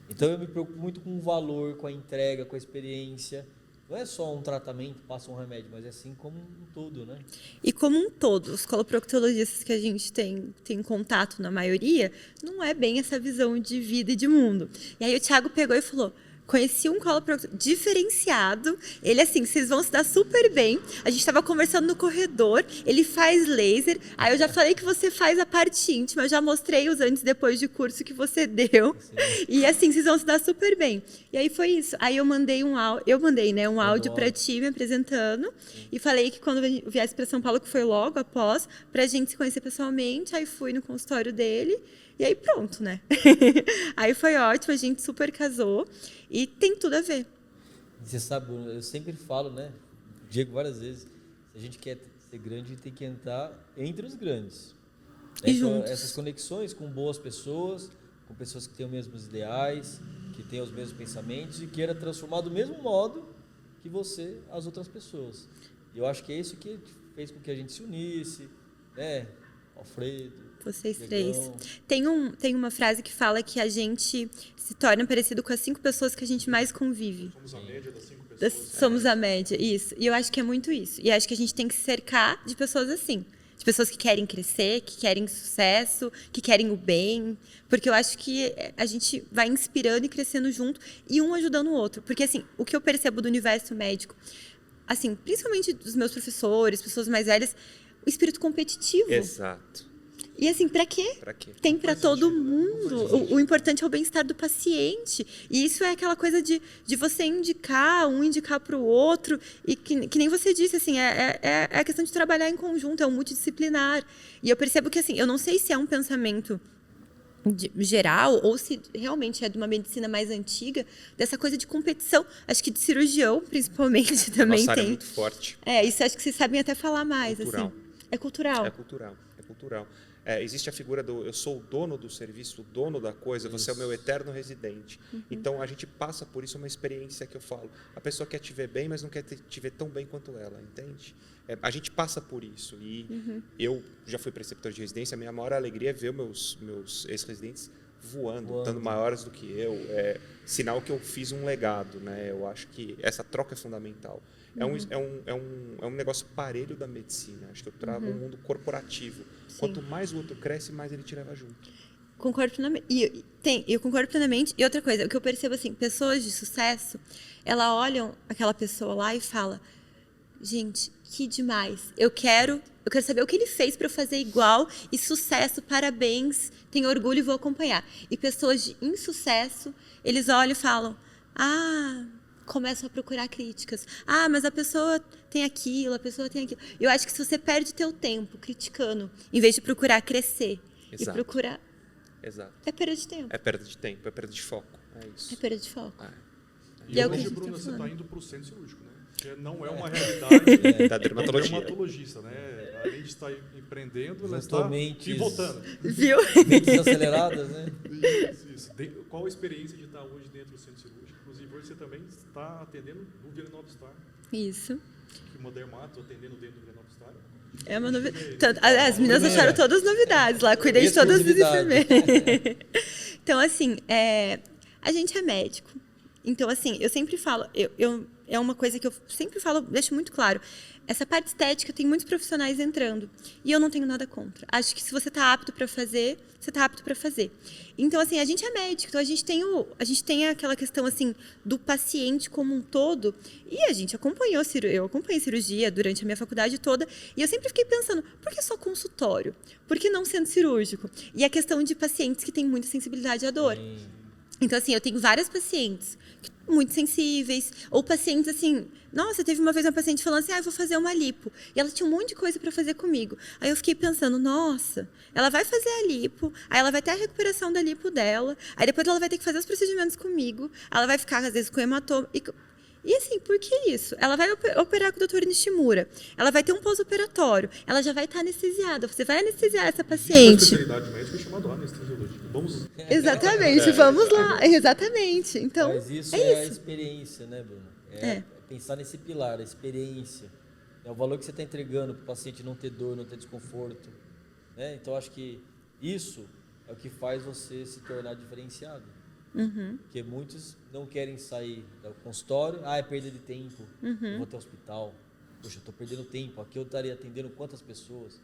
Então, eu me preocupo muito com o valor, com a entrega, com a experiência. Não é só um tratamento, passa um remédio, mas é assim como um todo, né? E como um todo, os coloproctologistas que a gente tem contato, na maioria, não é bem essa visão de vida e de mundo. E aí o Thiago pegou e falou... Conheci um coloproctologista diferenciado. Ele, assim, vocês vão se dar super bem. A gente estava conversando no corredor. Ele faz laser. Aí eu já falei que você faz a parte íntima. Eu já mostrei os antes e depois de curso que você deu. Sim. E, assim, vocês vão se dar super bem. E aí foi isso. Aí eu mandei um áudio para ti, me apresentando. Sim. E falei que quando eu viesse para São Paulo, que foi logo após, para a gente se conhecer pessoalmente. Aí fui no consultório dele. E aí pronto, né? Aí foi ótimo, a gente super casou e tem tudo a ver. Você sabe, eu sempre falo, né? Diego várias vezes, se a gente quer ser grande, a gente tem que entrar entre os grandes. E juntos. Essas conexões com boas pessoas, com pessoas que têm os mesmos ideais, que têm os mesmos pensamentos e queira transformar do mesmo modo que você as outras pessoas. E eu acho que é isso que fez com que a gente se unisse, né? Alfredo. Vocês três. Tem uma frase que fala que a gente se torna parecido com as 5 pessoas que a gente mais convive. Somos a média das 5 pessoas. Somos a média, isso. E eu acho que é muito isso. E acho que a gente tem que se cercar de pessoas assim. De pessoas que querem crescer, que querem sucesso, que querem o bem. Porque eu acho que a gente vai inspirando e crescendo junto e um ajudando o outro. Porque, assim, o que eu percebo do universo médico, assim, principalmente dos meus professores, pessoas mais velhas, o espírito competitivo. Exato. E assim, pra quê? Pra quê? Tem pra todo mundo. O importante é o bem-estar do paciente. E isso é aquela coisa de você indicar pro outro. E que nem você disse, assim, é a questão de trabalhar em conjunto, é um multidisciplinar. E eu percebo que, assim, eu não sei se é um pensamento geral ou se realmente é de uma medicina mais antiga, dessa coisa de competição. Acho que de cirurgião, principalmente, também Nossa, tem. é muito forte. Isso acho que vocês sabem até falar mais. Cultural. Assim. É cultural. É cultural. É cultural. Existe a figura do eu sou o dono do serviço, o dono da coisa, você é o meu eterno residente. Uhum. Então, a gente passa por isso, uma experiência que eu falo. A pessoa quer te ver bem, mas não quer te ver tão bem quanto ela, entende? A gente passa por isso. E eu já fui preceptor de residência, a minha maior alegria é ver meus ex-residentes voando, estando maiores do que eu. Sinal que eu fiz um legado, né? Eu acho que essa troca é fundamental. É um negócio parelho da medicina. Acho que eu trago um mundo corporativo. Sim. Quanto mais o outro cresce, mais ele te leva junto. Concordo plenamente. Eu concordo plenamente. E outra coisa, o que eu percebo, assim, pessoas de sucesso, elas olham aquela pessoa lá e falam, gente, que demais. Eu quero saber o que ele fez para eu fazer igual e sucesso, parabéns, tenho orgulho e vou acompanhar. E pessoas de insucesso, eles olham e falam, começam a procurar críticas. Mas a pessoa tem aquilo, a pessoa tem aquilo. Eu acho que se você perde teu tempo criticando, em vez de procurar crescer, e procurar... Exato. É perda de tempo. É perda de tempo, é perda de foco. É isso. É perda de foco. E hoje, Bruna, você está indo para o centro cirúrgico, né? Que não é uma realidade Da dermatologia. dermatologista, né? Além de estar empreendendo, ela está Justamente pivotando. Viu? Mentes aceleradas, né? Isso. Qual a experiência de estar hoje dentro do centro cirúrgico? Inclusive, hoje você também está atendendo no Virenobstar, Isso. que uma dermato atendendo dentro do Virenobstar. É uma novidade. As meninas acharam todas as novidades lá, cuidei de todas as Exclusividade. enfermeiras. Então, assim, a gente é médico. Então, assim, eu sempre falo, é uma coisa que eu sempre falo, deixo muito claro. Essa parte estética tem muitos profissionais entrando. E eu não tenho nada contra. Acho que se você está apto para fazer, você está apto para fazer. Então, assim, a gente é médico. Então, a gente tem aquela questão, assim, do paciente como um todo. E a gente eu acompanhei cirurgia durante a minha faculdade toda. E eu sempre fiquei pensando, por que só consultório? Por que não centro cirúrgico? E a questão de pacientes que têm muita sensibilidade à dor. Então, assim, eu tenho várias pacientes muito sensíveis, ou pacientes assim, nossa, teve uma vez uma paciente falando assim, eu vou fazer uma lipo, e ela tinha um monte de coisa para fazer comigo. Aí eu fiquei pensando, nossa, ela vai fazer a lipo, aí ela vai ter a recuperação da lipo dela, aí depois ela vai ter que fazer os procedimentos comigo, ela vai ficar, às vezes, com hematoma. E assim, por que isso? Ela vai operar com o Dr. Nishimura, ela vai ter um pós-operatório, ela já vai estar anestesiada, você vai anestesiar essa Uma paciente. especialidade médica chamada anestesiologia. Vamos... Exatamente, vamos lá, exatamente. Então, Mas isso é a isso. experiência, né, Bruno? É pensar nesse pilar, a experiência. É o valor que você está entregando para o paciente não ter dor, não ter desconforto. Né? Então, acho que isso é o que faz você se tornar diferenciado. Porque muitos não querem sair do consultório. É perda de tempo. Eu vou até o hospital. Poxa, eu estou perdendo tempo. Aqui eu estaria atendendo quantas pessoas?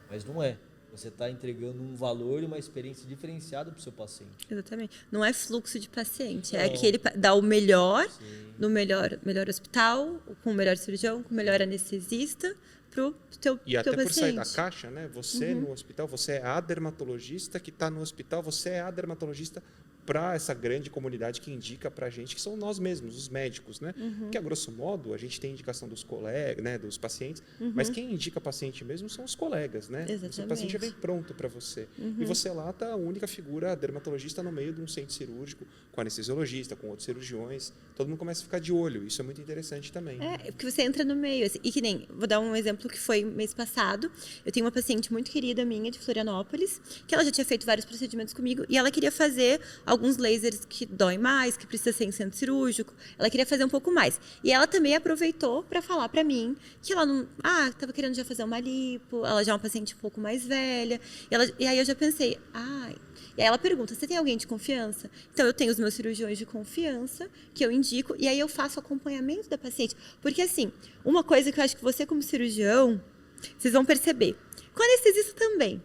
Mas não é. Você está entregando um valor e uma experiência diferenciada para o seu paciente. Exatamente. Não é fluxo de paciente, Não. é aquele dá o melhor Sim. no melhor hospital, com o melhor cirurgião, com o melhor anestesista pro teu E até paciente. por sair da caixa, né? Você no hospital, você é a dermatologista que está no hospital, você é a dermatologista para essa grande comunidade que indica para a gente, que são nós mesmos, os médicos, né? Que, a grosso modo, a gente tem indicação dos colegas, né, dos pacientes, mas quem indica paciente mesmo são os colegas, né? Exatamente. O seu paciente já vem pronto para você. E você lá está a única figura dermatologista no meio de um centro cirúrgico, com anestesiologista, com outros cirurgiões. Todo mundo começa a ficar de olho. Isso é muito interessante também. Porque você entra no meio. Assim, e que nem, vou dar um exemplo que foi mês passado. Eu tenho uma paciente muito querida minha, de Florianópolis, que ela já tinha feito vários procedimentos comigo, e ela queria fazer alguns lasers que doem mais, que precisa ser em centro cirúrgico. Ela queria fazer um pouco mais. E ela também aproveitou para falar para mim que ela não... estava querendo já fazer uma lipo, ela já é uma paciente um pouco mais velha. E aí eu já pensei, E aí ela pergunta, você tem alguém de confiança? Então, eu tenho os meus cirurgiões de confiança, que eu indico, e aí eu faço acompanhamento da paciente. Porque, assim, uma coisa que eu acho que você, como cirurgião, vocês vão perceber. Com anestesista também.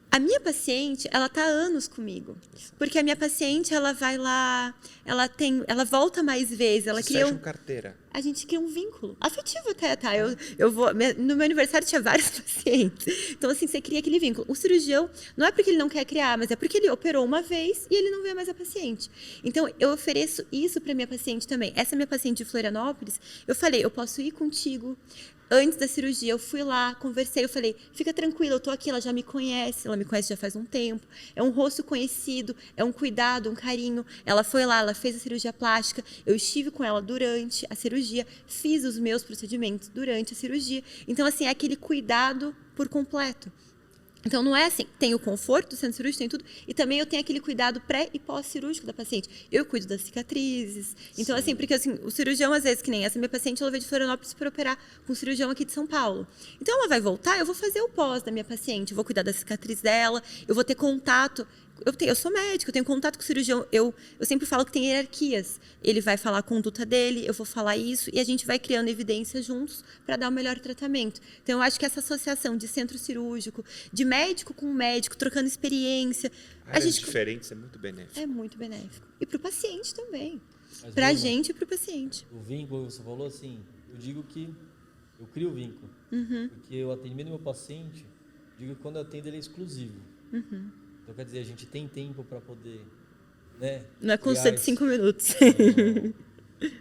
A minha paciente, ela tá há anos comigo. Porque a minha paciente, ela vai lá, ela volta mais vezes, ela cria carteira. A gente cria um vínculo afetivo até, tá? No meu aniversário tinha vários pacientes. Então, assim, você cria aquele vínculo. O cirurgião, não é porque ele não quer criar, mas é porque ele operou uma vez e ele não vê mais a paciente. Então, eu ofereço isso para minha paciente também. Essa minha paciente de Florianópolis, eu falei, eu posso ir contigo. Antes da cirurgia, eu fui lá, conversei, eu falei, fica tranquila, eu tô aqui, ela já me conhece já faz um tempo, é um rosto conhecido, é um cuidado, um carinho. Ela foi lá, ela fez a cirurgia plástica, eu estive com ela durante a cirurgia, fiz os meus procedimentos durante a cirurgia. Então, assim, é aquele cuidado por completo. Então, não é assim, tem o conforto do centro cirúrgico, tem tudo, e também eu tenho aquele cuidado pré e pós-cirúrgico da paciente. Eu cuido das cicatrizes. Então, assim, porque assim, o cirurgião, às vezes, que nem essa minha paciente, ela veio de Florianópolis para operar com um cirurgião aqui de São Paulo. Então, ela vai voltar, eu vou fazer o pós da minha paciente, eu vou cuidar da cicatriz dela, eu vou ter contato. Eu sou médica, eu tenho contato com o cirurgião. Eu sempre falo que tem hierarquias. Ele vai falar a conduta dele, eu vou falar isso, e a gente vai criando evidência juntos para dar o melhor tratamento. Então, eu acho que essa associação de centro cirúrgico, de médico com médico, trocando experiência... diferentes é muito benéfico. É muito benéfico. E para o paciente também. Mas, Para a Bruno, gente e para o paciente. O vínculo, você falou assim, eu digo que eu crio vínculo. Porque o atendimento do meu paciente, digo que quando eu atendo ele é exclusivo. Então, quer dizer, a gente tem tempo para poder... Né, Não é consulta de 5 minutos.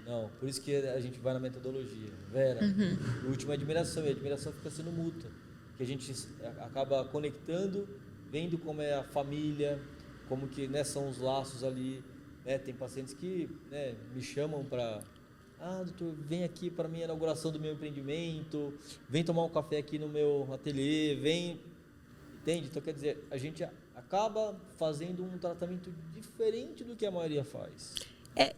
Não, por isso que a gente vai na metodologia. Vera, o último é admiração, e a admiração fica sendo mútua. Que a gente acaba conectando, vendo como é a família, como que, né, são os laços ali. Né, tem pacientes que, né, me chamam para doutor, vem aqui para minha inauguração do meu empreendimento, vem tomar um café aqui no meu ateliê, vem, entende? Então, quer dizer, a gente acaba fazendo um tratamento diferente do que a maioria faz.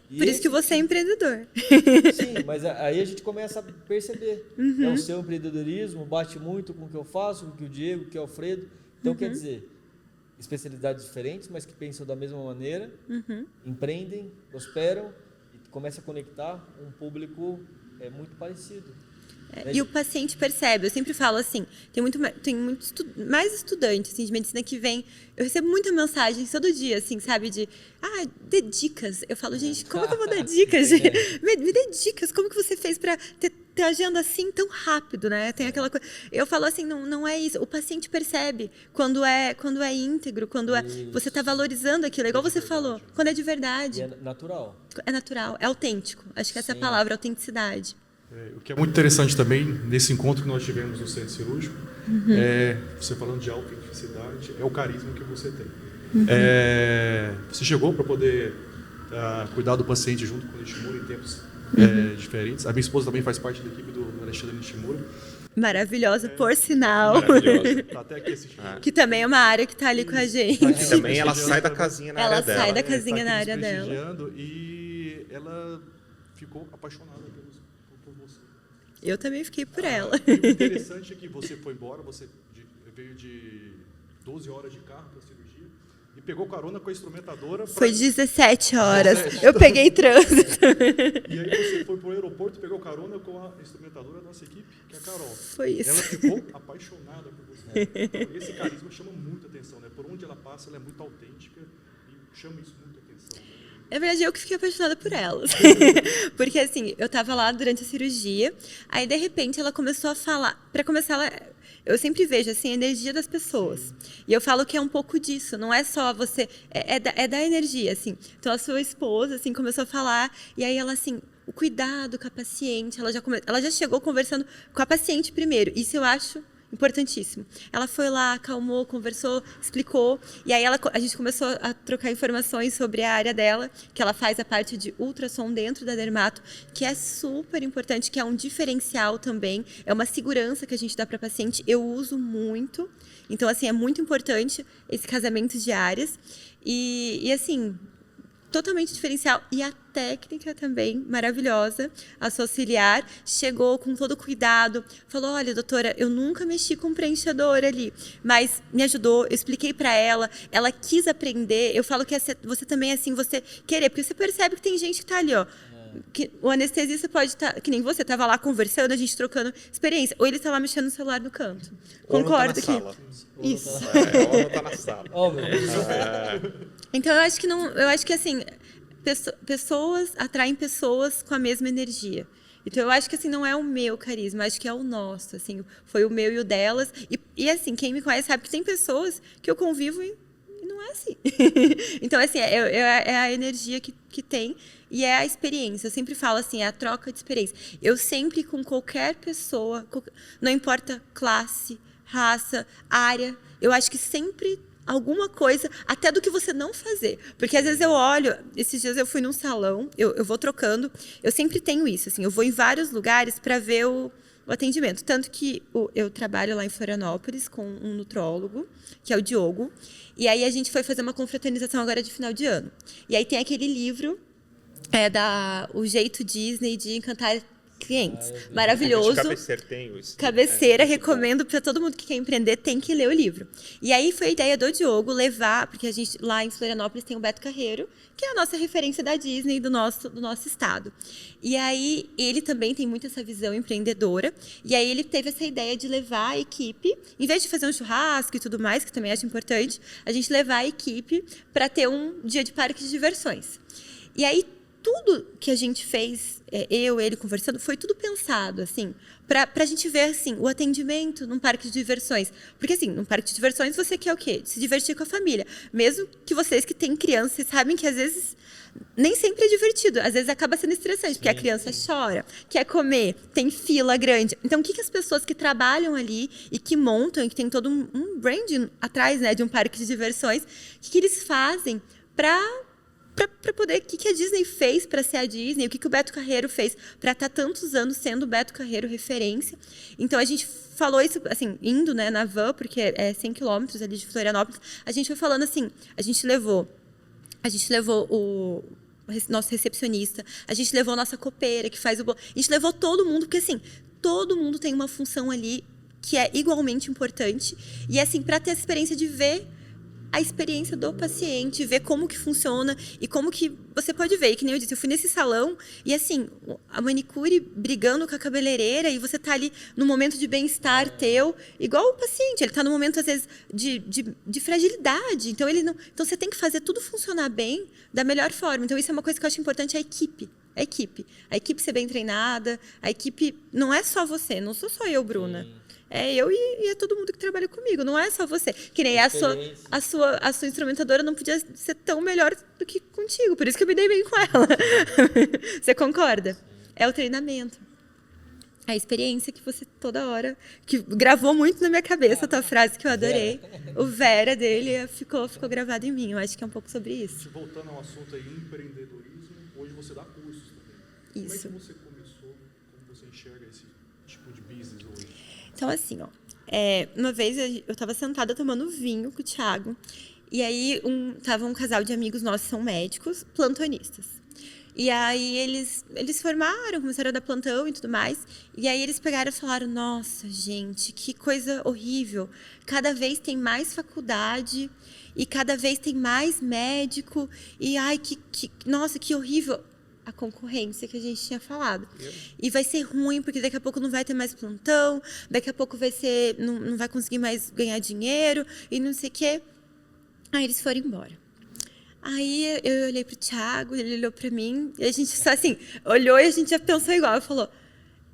Por isso que você é empreendedor. Sim, mas aí a gente começa a perceber. O seu empreendedorismo bate muito com o que eu faço, com o que o Diego, com o que o Alfredo. Então, quer dizer, especialidades diferentes, mas que pensam da mesma maneira, empreendem, prosperam e começam a conectar um público muito parecido. E o paciente percebe, eu sempre falo assim, tem muito mais estudantes assim, de medicina que vem, eu recebo muita mensagem todo dia, assim, sabe, dê dicas. Eu falo, gente, como que eu vou dar dicas? Me dê dicas, como que você fez para ter agenda assim tão rápido, né? Tem aquela coisa. Eu falo assim, não é isso. O paciente percebe quando é íntegro, quando você está valorizando aquilo, igual você falou, quando é de verdade. E é natural. É natural, é autêntico. Acho que essa é a palavra, autenticidade. O que é muito interessante também, nesse encontro que nós tivemos no centro cirúrgico, você falando de autenticidade, é o carisma que você tem. Você chegou para poder cuidar do paciente junto com o Nishimura em tempos diferentes. A minha esposa também faz parte da equipe do Alexandre Nishimura. Maravilhosa, por sinal. Maravilhosa. Tá até aqui assistindo. Que também é uma área que está ali com a gente. E também ela sai da casinha na área dela. Ela sai da casinha Tá na aqui área dela. prestigiando e ela ficou apaixonada por você. Eu também fiquei por ela. E o interessante é que você foi embora, você veio de 12 horas de carro para a cirurgia e pegou carona com a instrumentadora. Foi 17 horas. Eu peguei trânsito. E aí você foi para o aeroporto e pegou carona com a instrumentadora da nossa equipe, que é a Carol. Foi isso. Ela ficou apaixonada por você. Então, esse carisma chama muita atenção, né? Por onde ela passa, ela é muito autêntica e chama isso muita atenção. Né? Na verdade, eu que fiquei apaixonada por ela. Porque, assim, eu tava lá durante a cirurgia, aí, de repente, ela começou a falar. Para começar, eu sempre vejo, assim, a energia das pessoas. E eu falo que é um pouco disso, não é só você... É da energia, assim. Então, a sua esposa, assim, começou a falar, e aí ela, assim... O cuidado com a paciente, ela já chegou conversando com a paciente primeiro. Isso eu acho importantíssimo. Ela foi lá, acalmou, conversou, explicou, e aí a gente começou a trocar informações sobre a área dela, que ela faz a parte de ultrassom dentro da dermato, que é super importante, que é um diferencial também, é uma segurança que a gente dá para a paciente, eu uso muito, então assim, é muito importante esse casamento de áreas, e assim... totalmente diferencial. E a técnica também, maravilhosa. A sua auxiliar chegou com todo cuidado, falou, olha, doutora, eu nunca mexi com preenchedor ali, mas me ajudou, eu expliquei para ela quis aprender. Eu falo que você também, assim, você querer, porque você percebe que tem gente que tá ali, ó, que o anestesista pode estar, que nem você, estava lá conversando, a gente trocando experiência, ou ele está lá mexendo no celular no canto. Concordo que... Isso. Ou não tá na sala. Oh, meu Deus. Então, eu acho que assim, pessoas atraem pessoas com a mesma energia. Então, eu acho que assim, não é o meu carisma, acho que é o nosso, assim, foi o meu e o delas. E assim, quem me conhece sabe que tem pessoas que eu convivo e não é assim. Então, assim, é a energia que tem e é a experiência. Eu sempre falo assim, é a troca de experiência. Eu sempre, com qualquer pessoa, não importa classe, raça, área, eu acho que sempre... alguma coisa, até do que você não fazer. Porque às vezes eu olho, esses dias eu fui num salão, eu vou trocando, eu sempre tenho isso, assim, eu vou em vários lugares para ver o atendimento. Tanto que eu trabalho lá em Florianópolis com um nutrólogo, que é o Diogo, e aí a gente foi fazer uma confraternização agora de final de ano. E aí tem aquele livro, O Jeito Disney de Encantar Clientes. Maravilhoso. Cabeceira tem isso. Cabeceira, recomendo para todo mundo que quer empreender, tem que ler o livro. E aí foi a ideia do Diogo levar, porque a gente lá em Florianópolis tem o Beto Carreiro, que é a nossa referência da Disney do nosso estado. E aí ele também tem muito essa visão empreendedora, e aí ele teve essa ideia de levar a equipe, em vez de fazer um churrasco e tudo mais, que também acho importante, a gente levar a equipe para ter um dia de parque de diversões. E aí tudo que a gente fez, ele conversando, foi tudo pensado, assim, para a gente ver, assim, o atendimento num parque de diversões. Porque, assim, num parque de diversões você quer o quê? Se divertir com a família. Mesmo que vocês que têm criança, vocês sabem que, às vezes, nem sempre é divertido. Às vezes acaba sendo estressante, porque a criança chora, quer comer, tem fila grande. Então, o que as pessoas que trabalham ali e que montam, e que tem todo um branding atrás, né, de um parque de diversões, o que eles fazem para para poder, o que a Disney fez para ser a Disney, o que o Beto Carreiro fez para estar tantos anos sendo o Beto Carreiro referência. Então, a gente falou isso, assim, indo, né, na van, porque é 100 quilômetros ali de Florianópolis, a gente foi falando assim, a gente levou o nosso recepcionista, a gente levou a nossa copeira, que faz o bolo, a gente levou todo mundo, porque, assim, todo mundo tem uma função ali que é igualmente importante, e, assim, para ter essa experiência de ver a experiência do paciente, ver como que funciona e como que você pode ver. E que nem eu disse, eu fui nesse salão e, assim, a manicure brigando com a cabeleireira e você tá ali no momento de bem-estar teu, igual o paciente, ele tá no momento, às vezes, de fragilidade. Então, então, você tem que fazer tudo funcionar bem da melhor forma. Então, isso é uma coisa que eu acho importante, a equipe. A equipe ser bem treinada, a equipe não é só você, não sou só eu, Bruna. É eu e é todo mundo que trabalha comigo, não é só você. Que nem a sua instrumentadora não podia ser tão melhor do que contigo, por isso que eu me dei bem com ela. Você concorda? É o treinamento. A experiência que você toda hora... Que gravou muito na minha cabeça a tua frase, que eu adorei. O Vera dele ficou gravado em mim. Eu acho que é um pouco sobre isso. Voltando ao assunto aí, empreendedorismo, hoje você dá cursos também. Isso. Como é que você começou? Como você enxerga esse tipo de business hoje? Então, assim, ó, uma vez eu estava sentada tomando vinho com o Thiago, e aí tava um casal de amigos nossos, são médicos, plantonistas. E aí eles formaram, começaram a dar plantão e tudo mais, e aí eles pegaram e falaram, nossa, gente, que coisa horrível, cada vez tem mais faculdade, e cada vez tem mais médico, e ai, nossa, que horrível. A concorrência que a gente tinha falado. E vai ser ruim, porque daqui a pouco não vai ter mais plantão, daqui a pouco vai ser, não vai conseguir mais ganhar dinheiro, e não sei o quê. Aí eles foram embora. Aí eu olhei pro Thiago, ele olhou para mim, e a gente só assim, olhou e a gente já pensou igual. Falou,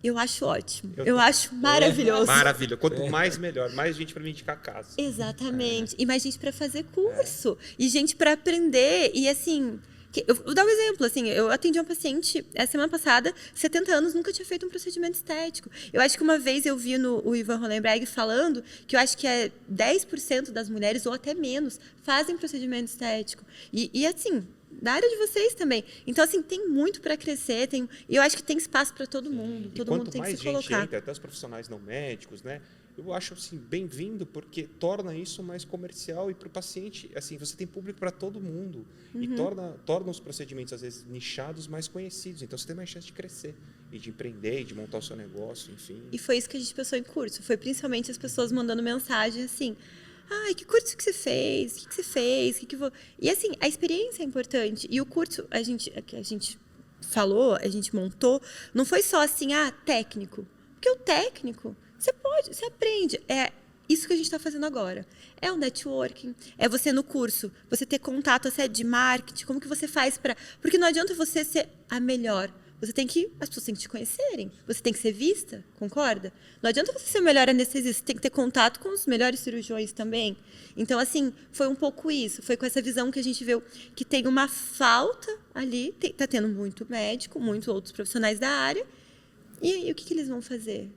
eu acho ótimo, eu acho maravilhoso. Maravilha, quanto mais melhor, mais gente para me indicar casa. Exatamente, e mais gente para fazer curso, e gente para aprender, e assim... Eu vou dar um exemplo, assim, eu atendi uma paciente a semana passada, 70 anos, nunca tinha feito um procedimento estético. Eu acho que uma vez eu vi o Ivan Hollenberg falando que eu acho que 10% das mulheres, ou até menos, fazem procedimento estético. E assim, da área de vocês também. Então, assim, tem muito para crescer, e eu acho que tem espaço para todo mundo. Todo mundo tem que se colocar. Quanto mais gente entra, até os profissionais não médicos, né? Eu acho assim bem-vindo, porque torna isso mais comercial e para o paciente, assim, você tem público para todo mundo e torna os procedimentos às vezes nichados mais conhecidos. Então você tem mais chance de crescer e de empreender, e de montar o seu negócio, enfim. E foi isso que a gente pensou em curso. Foi principalmente as pessoas mandando mensagem assim: "Ai, que curso que você fez? O que você fez? E assim, a experiência é importante. E o curso a gente falou, a gente montou, não foi só assim, técnico. Porque o técnico você aprende. É isso que a gente está fazendo agora. É o networking, é você no curso, você ter contato de marketing, como que você faz para... Porque não adianta você ser a melhor. As pessoas têm que te conhecerem, você tem que ser vista, concorda? Não adianta você ser o melhor anestesista, você tem que ter contato com os melhores cirurgiões também. Então, assim, foi um pouco isso, foi com essa visão que a gente viu que tem uma falta ali, está tendo muito médico, muitos outros profissionais da área, e o que eles vão fazer?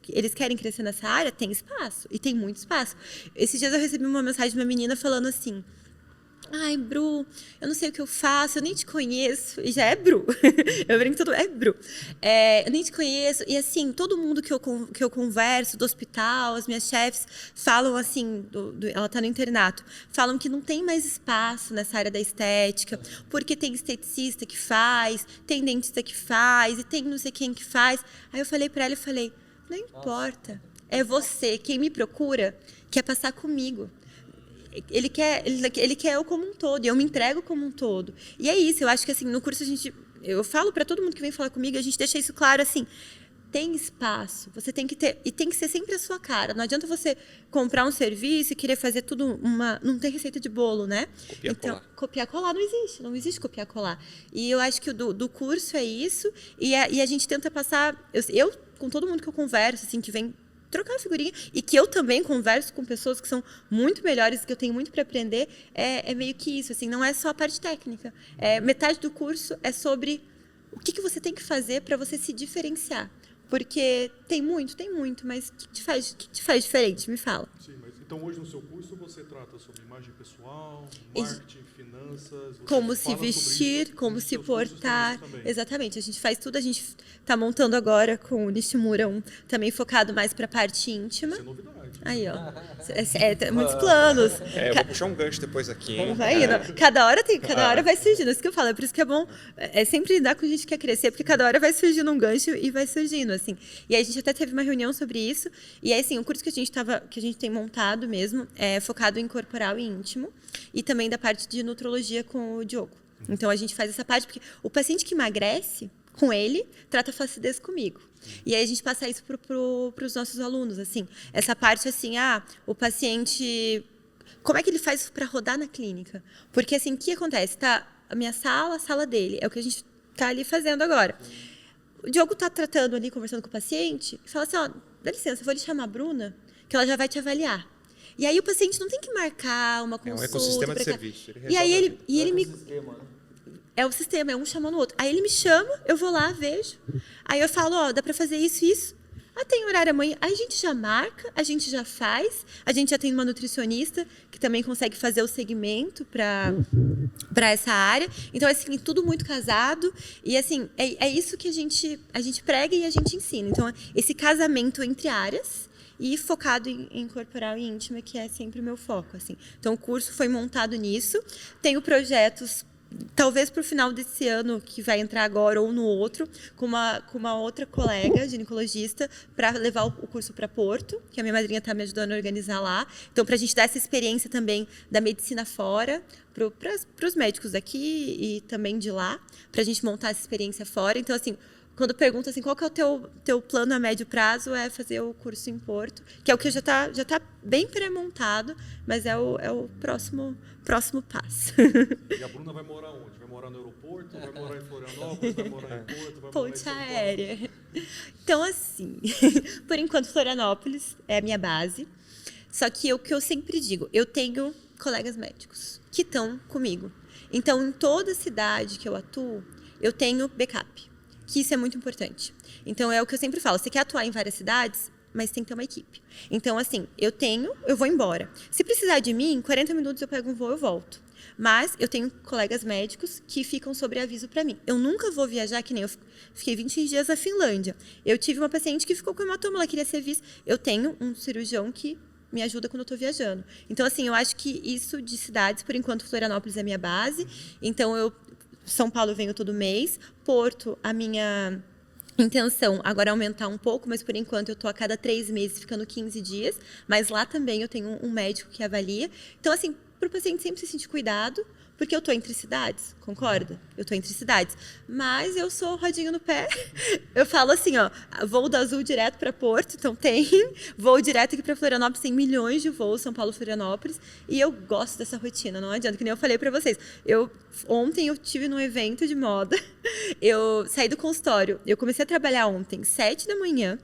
Eles querem crescer nessa área? Tem espaço. E tem muito espaço. Esses dias eu recebi uma mensagem de uma menina falando assim: "Ai, Bru, eu não sei o que eu faço, eu nem te conheço." E já é Bru. Eu brinco tudo, é Bru. Eu nem te conheço. E assim, todo mundo que eu converso do hospital, as minhas chefes, falam assim, ela está no internato, falam que não tem mais espaço nessa área da estética, porque tem esteticista que faz, tem dentista que faz, e tem não sei quem que faz. Aí eu falei para ela, não importa, é você, quem me procura, quer passar comigo. Ele quer eu como um todo, e eu me entrego como um todo. E é isso, eu acho que assim, no curso eu falo para todo mundo que vem falar comigo, a gente deixa isso claro assim, tem espaço, você tem que ter, e tem que ser sempre a sua cara. Não adianta você comprar um serviço e querer fazer tudo não tem receita de bolo, né? Copiar colar não existe copiar colar. E eu acho que o do curso é isso, e a gente tenta passar, eu com todo mundo que eu converso, assim, que vem trocar figurinha, e que eu também converso com pessoas que são muito melhores, que eu tenho muito para aprender, é meio que isso, assim, não é só a parte técnica. Metade do curso é sobre o que você tem que fazer para você se diferenciar. Porque tem muito, mas o que te faz diferente? Me fala. Sim, mas Então, hoje no seu curso, você trata sobre imagem pessoal, Ex- marketing, finanças... você Como se fala sobre vestir, isso como nos se seus cursos portar. também. Exatamente, a gente faz tudo. A gente está montando agora com o Nishimura também focado mais para a parte íntima. Isso é novidade. Aí, ó. Muitos planos. Eu vou puxar um gancho depois aqui, hein? Vai indo. Cada hora vai surgindo. Isso que eu falo, é por isso que é bom sempre lidar com gente que quer crescer, porque cada hora vai surgindo um gancho e vai surgindo, assim. E aí a gente até teve uma reunião sobre isso. E aí, assim, o curso que a gente tem montado mesmo é focado em corporal e íntimo e também da parte de nutrologia com o Diogo. Então a gente faz essa parte, porque o paciente que emagrece, com ele, trata flacidez comigo. E aí a gente passa isso para os nossos alunos, assim. Essa parte, assim, o paciente... Como é que ele faz para rodar na clínica? Porque, assim, o que acontece? Tá, a minha sala, a sala dele, é o que a gente tá ali fazendo agora. O Diogo tá tratando ali, conversando com o paciente, e fala assim, ó, dá licença, eu vou lhe chamar a Bruna, que ela já vai te avaliar. E aí o paciente não tem que marcar uma consulta. É um ecossistema de serviço. E aí ele me... Sistema, né? É o sistema, é um chamando o outro. Aí ele me chama, eu vou lá, vejo. Aí eu falo, ó, dá pra fazer isso e isso. Tem horário amanhã. Aí a gente já marca, a gente já faz. A gente já tem uma nutricionista que também consegue fazer o segmento para essa área. Então, assim, tudo muito casado. E, assim, é isso que a gente prega e a gente ensina. Então, esse casamento entre áreas e focado em corporal e íntima, que é sempre o meu foco, assim. Então, o curso foi montado nisso. Tenho projetos... Talvez para o final desse ano, que vai entrar agora ou no outro, com uma outra colega ginecologista, para levar o curso para Porto, que a minha madrinha está me ajudando a organizar lá. Então, para a gente dar essa experiência também da medicina fora, para os médicos daqui e também de lá, para a gente montar essa experiência fora. Então, assim, quando pergunta assim, qual que é o teu plano a médio prazo, é fazer o curso em Porto, que é o que já tá bem pré-montado, mas é o próximo passo. E a Bruna vai morar onde? Vai morar no aeroporto? Vai morar em Florianópolis? Vai morar em Porto? Vai morar em Ponte São Paulo? aérea. Então, assim, por enquanto, Florianópolis é a minha base. Só que o que eu sempre digo, eu tenho colegas médicos que estão comigo. Então, em toda cidade que eu atuo, eu tenho backup. Que isso é muito importante. Então, é o que eu sempre falo. Você quer atuar em várias cidades, mas tem que ter uma equipe. Então, assim, eu vou embora. Se precisar de mim, em 40 minutos eu pego um voo e eu volto. Mas eu tenho colegas médicos que ficam sobre aviso para mim. Eu nunca vou viajar, que nem eu fiquei 20 dias na Finlândia. Eu tive uma paciente que ficou com hematoma, ela queria ser vista. Eu tenho um cirurgião que me ajuda quando eu estou viajando. Então, assim, eu acho que isso de cidades, por enquanto, Florianópolis é a minha base. Então, São Paulo eu venho todo mês. Porto, a minha intenção agora é aumentar um pouco, mas por enquanto eu estou a cada 3 meses ficando 15 dias. Mas lá também eu tenho um médico que avalia. Então, assim, para o paciente sempre se sentir cuidado, porque eu estou entre cidades, concorda? Eu estou entre cidades. Mas eu sou rodinho no pé. Eu falo assim, ó, voo da Azul direto para Porto, então tem voo direto aqui para Florianópolis, tem milhões de voos, São Paulo, Florianópolis, e eu gosto dessa rotina, não adianta, que nem eu falei para vocês. Ontem eu tive num evento de moda, eu saí do consultório, eu comecei a trabalhar ontem, 7 da manhã,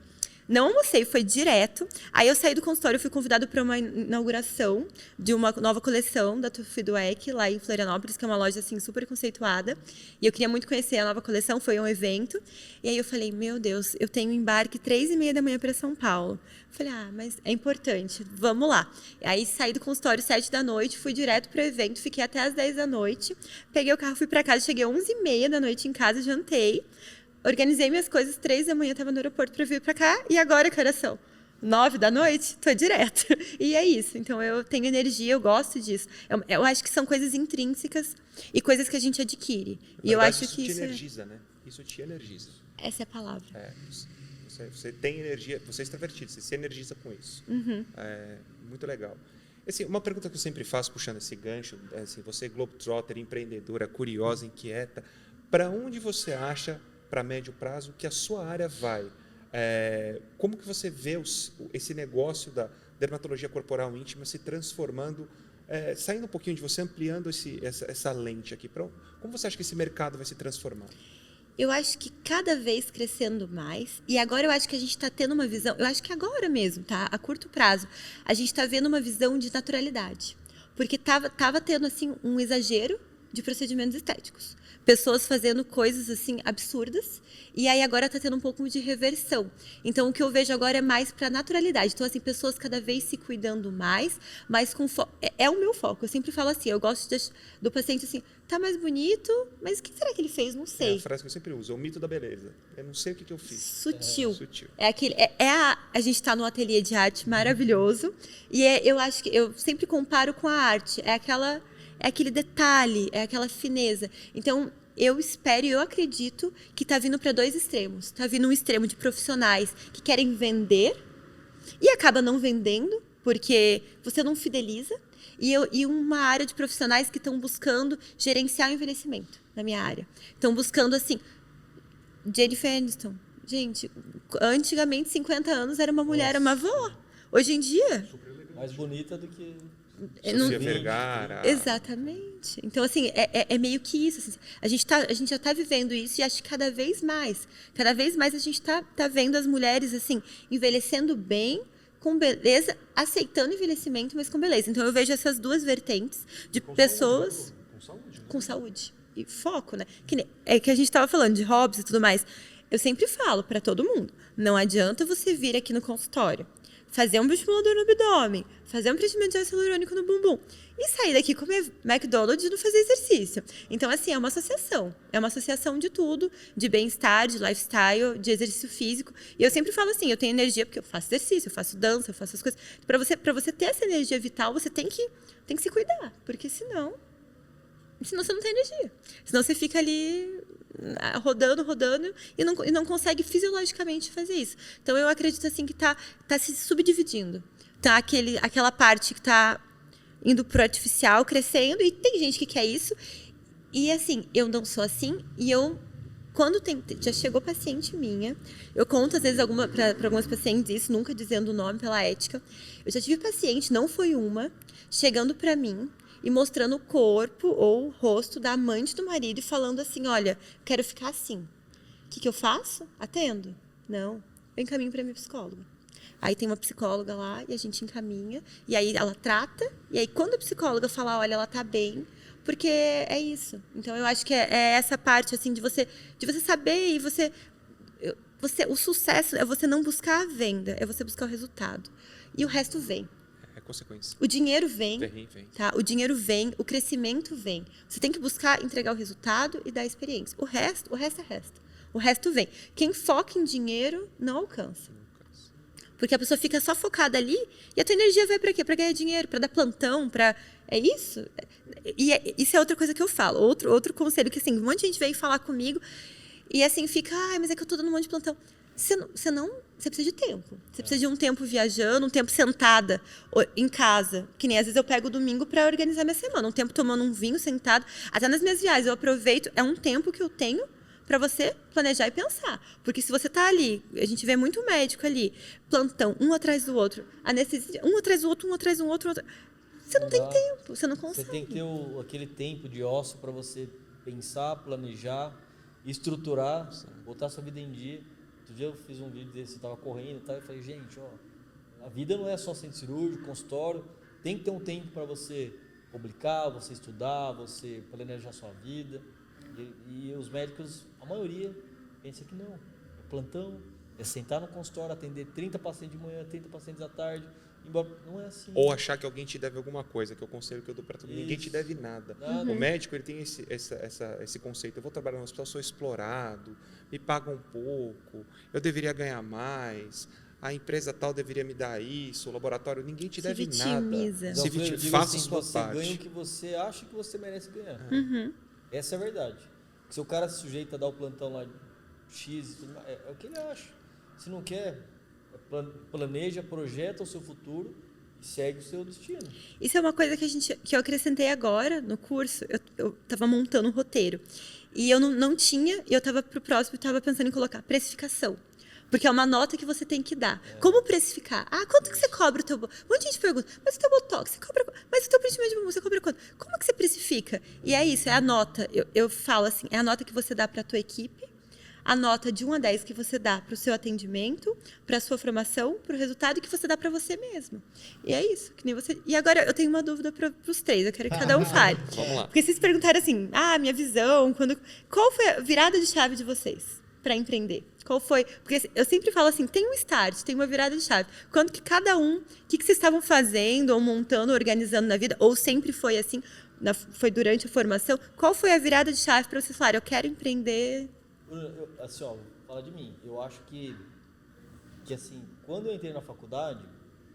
não almocei, foi direto. Aí eu saí do consultório, fui convidado para uma inauguração de uma nova coleção da Tufi Dweck, lá em Florianópolis, que é uma loja assim super conceituada. E eu queria muito conhecer a nova coleção, foi um evento. E aí eu falei, meu Deus, eu tenho embarque 3h30 da manhã para São Paulo. Falei, mas é importante, vamos lá. Aí saí do consultório 7 da noite, fui direto para o evento, fiquei até às 10 da noite. Peguei o carro, fui para casa, cheguei 11h30 da noite em casa, jantei. Organizei minhas coisas, 3 da manhã, estava no aeroporto para vir para cá. E agora, que horas são? 9 da noite? Estou direto. E é isso. Então, eu tenho energia, eu gosto disso. Eu acho que são coisas intrínsecas e coisas que a gente adquire. E eu acho que isso te energiza, né? Isso te energiza. Essa é a palavra. Você tem energia, você é extrovertido, você se energiza com isso. Uhum. Muito legal. Assim, uma pergunta que eu sempre faço, puxando esse gancho, assim, você é globetrotter, empreendedora, curiosa, inquieta, para onde você acha, para médio prazo, que a sua área vai? Como que você vê esse negócio da dermatologia corporal íntima se transformando, saindo um pouquinho de você, ampliando essa lente aqui? Como você acha que esse mercado vai se transformar? Eu acho que cada vez crescendo mais, e agora eu acho que a gente está tendo uma visão, eu acho que agora mesmo, tá? A curto prazo, a gente está vendo uma visão de naturalidade. Porque tava tendo assim um exagero de procedimentos estéticos. Pessoas fazendo coisas assim absurdas, e aí agora está tendo um pouco de reversão. Então o que eu vejo agora é mais para naturalidade. Então assim, pessoas cada vez se cuidando mais, mas com é o meu foco. Eu sempre falo assim, eu gosto do paciente assim, tá mais bonito, mas o que será que ele fez? Não É sei. a frase que eu sempre uso, é o mito da beleza. Eu não sei o que eu fiz. Sutil. Sutil. A gente está num ateliê de arte maravilhoso, e eu acho que eu sempre comparo com a arte. É aquele detalhe, é aquela fineza. Então, eu espero e eu acredito que está vindo para 2 extremos. Está vindo um extremo de profissionais que querem vender e acaba não vendendo, porque você não fideliza. E uma área de profissionais que estão buscando gerenciar o envelhecimento na minha área. Estão buscando, assim, Jennifer Aniston. Gente, antigamente, 50 anos, era uma mulher, uma avó. Hoje em dia... Mais bonita do que... Sofia Vergara. Exatamente. Então, assim, é meio que isso. Assim, a gente já está vivendo isso e acho que cada vez mais a gente tá vendo as mulheres, assim, envelhecendo bem, com beleza, aceitando envelhecimento, mas com beleza. Então, eu vejo essas 2 vertentes de pessoas... Com saúde. Né? Com saúde. E foco, né? É que a gente estava falando de hobbies e tudo mais. Eu sempre falo para todo mundo, não adianta você vir aqui no consultório, fazer um bioestimulador no abdômen, fazer um preenchimento de ácido hialurônico no bumbum e sair daqui comer McDonald's e não fazer exercício. Então, assim, é uma associação. É uma associação de tudo, de bem-estar, de lifestyle, de exercício físico. E eu sempre falo assim, eu tenho energia porque eu faço exercício, eu faço dança, eu faço as coisas. Para você ter essa energia vital, você tem que se cuidar, porque senão você não tem energia. Senão você fica ali rodando e não consegue fisiologicamente fazer isso. Então, eu acredito assim que tá se subdividindo. Tá aquela parte que tá indo pro artificial, crescendo, e tem gente que quer isso. E assim, eu não sou assim, e quando já chegou paciente minha, eu conto às vezes para algumas pacientes isso, nunca dizendo o nome pela ética. Eu já tive paciente, não foi uma, chegando para mim e mostrando o corpo ou o rosto da amante do marido e falando assim, olha, quero ficar assim. O que eu faço? Atendo? Não. Eu encaminho para minha psicóloga. Aí tem uma psicóloga lá e a gente encaminha. E aí ela trata. E aí quando a psicóloga falar, olha, ela tá bem, porque é isso. Então eu acho que é essa parte assim de você saber e o sucesso é você não buscar a venda, é você buscar o resultado. E o resto vem. É consequência. O dinheiro vem, Vem. tá? O dinheiro vem, o crescimento vem. Você tem que buscar entregar o resultado e dar a experiência. O resto é resto. O resto vem. Quem foca em dinheiro não alcança. Porque a pessoa fica só focada ali e a tua energia vai para quê? Para ganhar dinheiro, para dar plantão, para... É isso? Isso é outra coisa que eu falo. Outro conselho que, assim, um monte de gente vem falar comigo e, assim, fica... mas é que eu tô dando um monte de plantão. Você precisa de tempo. Você precisa de um tempo viajando, um tempo sentada em casa. Que nem às vezes eu pego o domingo para organizar minha semana. Um tempo tomando um vinho, sentado. Até nas minhas viagens eu aproveito. É um tempo que eu tenho para você planejar e pensar. Porque se você tá ali, a gente vê muito médico ali, plantão, um atrás do outro, anestesia, um atrás do outro, você não tem tempo, você não consegue. Você tem que ter aquele tempo de ócio para você pensar, planejar, estruturar, botar sua vida em dia. Outro dia eu fiz um vídeo desse, eu estava correndo e tal, e falei, gente, a vida não é só centro cirúrgico, consultório, tem que ter um tempo para você publicar, você estudar, você planejar sua vida. E os médicos, a maioria, pensa que não. É plantão, é sentar no consultório, atender 30 pacientes de manhã, 30 pacientes à tarde, embora não é assim. Ou achar que alguém te deve alguma coisa, que é o conselho que eu dou para todo mundo. Ninguém te deve nada. O médico, ele tem esse conceito. Eu vou trabalhar no hospital, sou explorado, me pagam pouco, eu deveria ganhar mais, a empresa tal deveria me dar isso, o laboratório, ninguém te deve vitimiza. nada. Eu digo Faça assim, sua você parte. ganha o que você acha que você merece ganhar. Essa é a verdade. Se o cara se sujeita a dar o plantão lá X, é o que ele acha. Se não quer, planeja, projeta o seu futuro e segue o seu destino. Isso é uma coisa que eu acrescentei agora no curso. Eu estava montando um roteiro. E eu não tinha, e eu estava para o próximo, estava pensando em colocar precificação. Porque é uma nota que você tem que dar. Como precificar? Quanto que você cobra o teu... Um monte de gente pergunta, mas o teu botox, você cobra... Mas o teu preenchimento de bumbum, você cobra quanto? Como que você precifica? E é isso, é a nota. Eu falo assim, é a nota que você dá para a tua equipe, a nota de 1 a 10 que você dá para o seu atendimento, para a sua formação, para o resultado que você dá para você mesmo. E é isso, que nem você. E agora eu tenho uma dúvida para os três, eu quero que cada um fale. Vamos lá. Porque vocês perguntaram assim, minha visão, qual foi a virada de chave de vocês para empreender? Qual foi? Porque eu sempre falo assim, tem um start, tem uma virada de chave. Quando que cada um, o que vocês estavam fazendo, ou montando, organizando na vida, ou sempre foi assim, foi durante a formação, qual foi a virada de chave para vocês falarem, eu quero empreender? Assim, ó, vou falar de mim. Eu acho que assim, quando eu entrei na faculdade,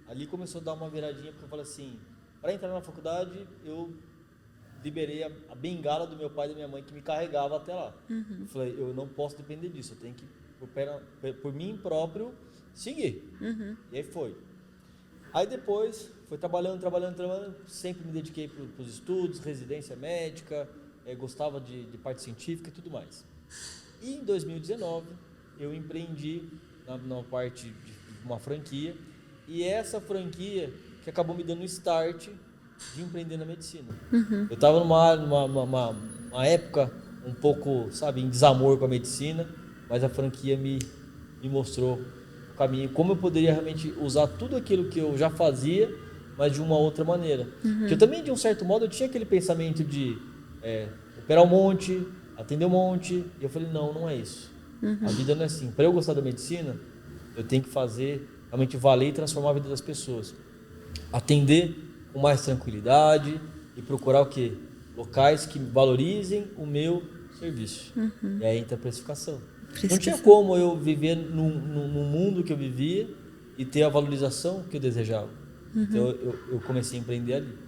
ali começou a dar uma viradinha, porque eu falei assim, para entrar na faculdade, eu liberei a bengala do meu pai e da minha mãe que me carregava até lá. Eu falei, eu não posso depender disso, eu tenho que, por mim próprio, seguir. E aí foi. Aí depois, foi trabalhando, sempre me dediquei para os estudos, residência médica, gostava de parte científica e tudo mais. E em 2019, eu empreendi na parte de uma franquia, e essa franquia que acabou me dando um start de empreender na medicina. Eu estava numa época um pouco, sabe, em desamor com a medicina, mas a franquia me mostrou o caminho, como eu poderia realmente usar tudo aquilo que eu já fazia, mas de uma outra maneira. Que eu também, de um certo modo, eu tinha aquele pensamento de operar um monte, atender um monte, e eu falei, não é isso. A vida não é assim. Para eu gostar da medicina, eu tenho que fazer, realmente valer e transformar a vida das pessoas. Atender com mais tranquilidade e procurar o quê? Locais que valorizem o meu serviço. E aí entra a precificação. Não tinha como eu viver no mundo que eu vivia e ter a valorização que eu desejava. Então eu comecei a empreender ali.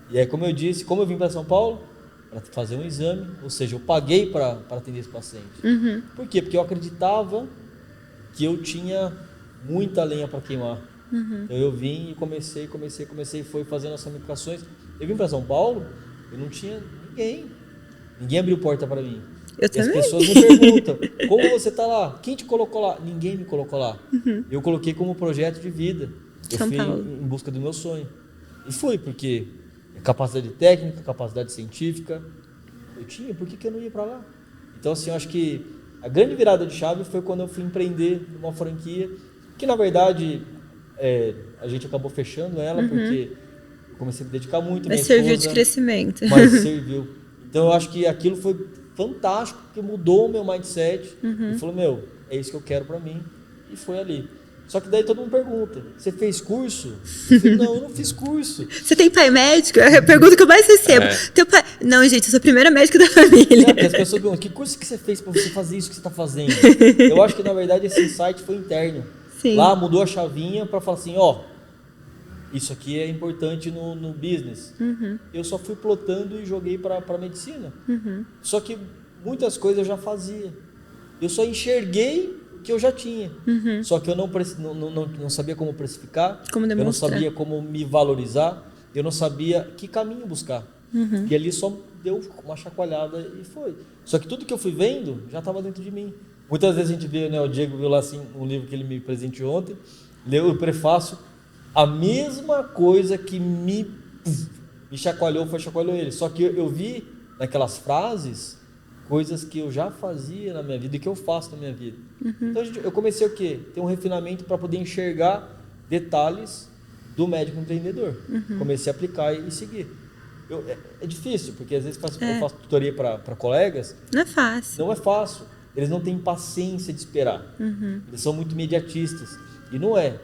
E aí, como eu disse, como eu vim para São Paulo para fazer um exame, ou seja, eu paguei para atender esse paciente. Por quê? Porque eu acreditava que eu tinha muita lenha para queimar. Então eu vim e comecei, fui fazendo as ramificações. Eu vim para São Paulo, eu não tinha ninguém abriu porta para mim. Eu também. As pessoas me perguntam, como você está lá? Quem te colocou lá? Ninguém me colocou lá. Eu coloquei como projeto de vida. Eu fui em busca do meu sonho. E fui, porque capacidade técnica, capacidade científica, eu tinha, por que eu não ia para lá? Então, assim, eu acho que a grande virada de chave foi quando eu fui empreender numa franquia, que na verdade a gente acabou fechando ela, porque eu comecei a me dedicar muito. Mas serviu de crescimento. Mas serviu. Então, eu acho que aquilo foi fantástico, porque mudou o meu mindset. E falou, é isso que eu quero para mim. E foi ali. Só que daí todo mundo pergunta, você fez curso? Eu falei, não, eu não fiz curso. Você tem pai médico? É a pergunta que eu mais recebo. Teu pai... Não, gente, eu sou a primeira médica da família. Não, porque as pessoas perguntam, que curso que você fez para você fazer isso que você está fazendo? Eu acho que, na verdade, esse insight foi interno. Sim. Lá mudou a chavinha para falar assim, isso aqui é importante no business. Eu só fui plotando e joguei para a medicina. Só que muitas coisas eu já fazia. Eu só enxerguei que eu já tinha. Só que eu não sabia como precificar, como demonstrar. Eu não sabia como me valorizar, eu não sabia que caminho buscar. E ali só deu uma chacoalhada e foi. Só que tudo que eu fui vendo já estava dentro de mim. Muitas vezes a gente vê, o Diego viu lá assim, um livro que ele me presenteou ontem, leu o prefácio, a mesma coisa que me chacoalhou ele. Só que eu vi naquelas frases coisas que eu já fazia na minha vida e que eu faço na minha vida. Então eu comecei o quê? Ter um refinamento para poder enxergar detalhes do médico empreendedor. Comecei a aplicar e seguir. É difícil, porque às vezes eu faço tutoria para colegas. Não é fácil. Não é fácil. Eles não têm paciência de esperar. Eles são muito imediatistas. E não é.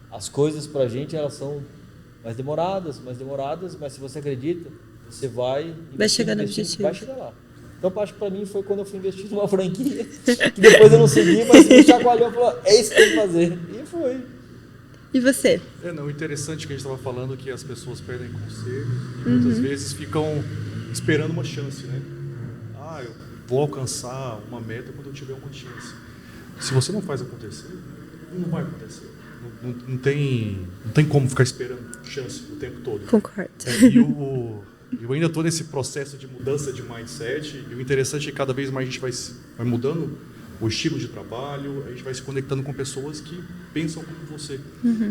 As coisas para a gente, elas são mais demoradas, mas se você acredita, você vai chegar no objetivo. Vai chegar lá. Então, acho que para mim foi quando eu fui investir numa franquia, que depois eu não segui, mas me chacoalhou e falou, é isso que tem que fazer. E foi. E você? O interessante é que a gente estava falando que as pessoas perdem conselhos e muitas vezes ficam esperando uma chance, né? Eu vou alcançar uma meta quando eu tiver uma chance. Se você não faz acontecer, não vai acontecer. Não tem como ficar esperando chance o tempo todo. Concordo. Eu ainda estou nesse processo de mudança de mindset, e o interessante é que cada vez mais a gente vai mudando o estilo de trabalho, a gente vai se conectando com pessoas que pensam como você.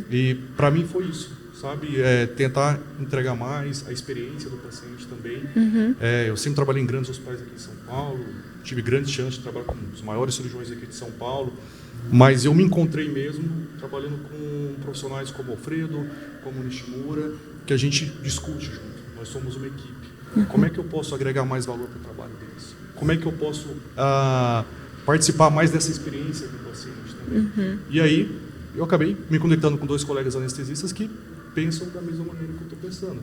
E para mim foi isso. sabe? Tentar entregar mais a experiência do paciente também. Eu sempre trabalhei em grandes hospitais aqui em São Paulo, tive grande chance de trabalhar com os maiores cirurgiões aqui de São Paulo, mas eu me encontrei mesmo trabalhando com profissionais como Alfredo, como Nishimura, que a gente discute junto. Nós somos uma equipe. Como é que eu posso agregar mais valor para o trabalho deles? Como é que eu posso participar mais dessa experiência com o paciente também? E aí, eu acabei me conectando com 2 colegas anestesistas que pensam da mesma maneira que eu estou pensando.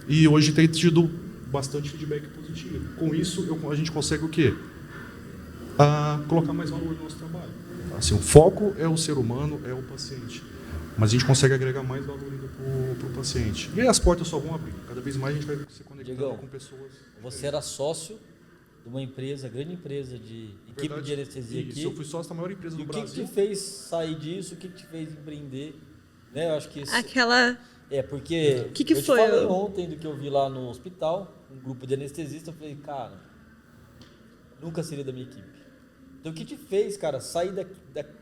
E hoje tem tido bastante feedback positivo. Com isso, a gente consegue o quê? Colocar mais valor no nosso trabalho. Assim, o foco é o ser humano, é o paciente. Mas a gente consegue agregar mais valor ainda para o paciente. E aí as portas só vão abrir. Cada vez mais a gente vai se conectando Diegão, com pessoas. Você era sócio de uma empresa, grande empresa de equipe de anestesia aqui. Eu fui sócio da maior empresa do Brasil. O que te fez sair disso? O que te fez empreender? Né? Eu acho que isso... Aquela... porque que eu foi? te falei ontem do que eu vi lá no hospital, um grupo de anestesistas, eu falei, cara, nunca seria da minha equipe. Então o que te fez, cara, sair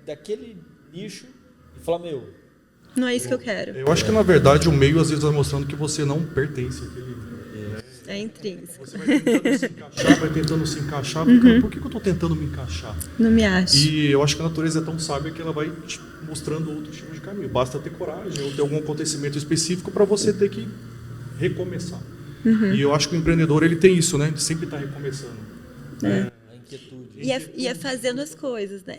daquele nicho e falar, não é isso que eu quero. Eu acho que, na verdade, o meio às vezes vai mostrando que você não pertence àquele meio. É intrínseco. Você vai tentando se encaixar, porque, por que eu estou tentando me encaixar? Não me acho. E eu acho que a natureza é tão sábia que ela vai te mostrando outros tipos de caminho. Basta ter coragem ou ter algum acontecimento específico para você ter que recomeçar. E eu acho que o empreendedor ele tem isso, né? Ele sempre está recomeçando. a inquietude. E é fazendo as coisas, né?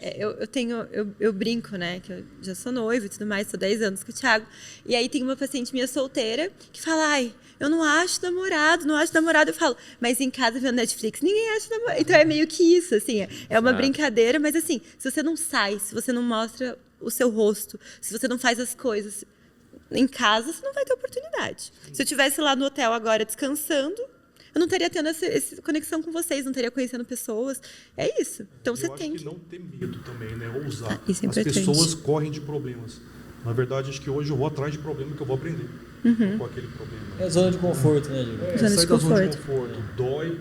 Eu brinco, né? Que eu já sou noiva e tudo mais, sou 10 anos com o Thiago. E aí tem uma paciente minha solteira que fala, ai, eu não acho namorado. Eu falo, mas em casa vendo Netflix, ninguém acha namorado. Então é meio que isso, assim, é uma brincadeira, mas assim, se você não sai, se você não mostra o seu rosto, se você não faz as coisas em casa, você não vai ter oportunidade. Se eu estivesse lá no hotel agora descansando, eu não estaria tendo essa conexão com vocês, não estaria conhecendo pessoas. É isso. Então você tem que não ter medo também, né? Ousar. Isso é As importante. pessoas correm de problemas. Na verdade, acho que hoje eu vou atrás de problema que eu vou aprender com aquele problema. É zona de conforto, né, Diego? Zona de Sair da zona de conforto. conforto. Dói.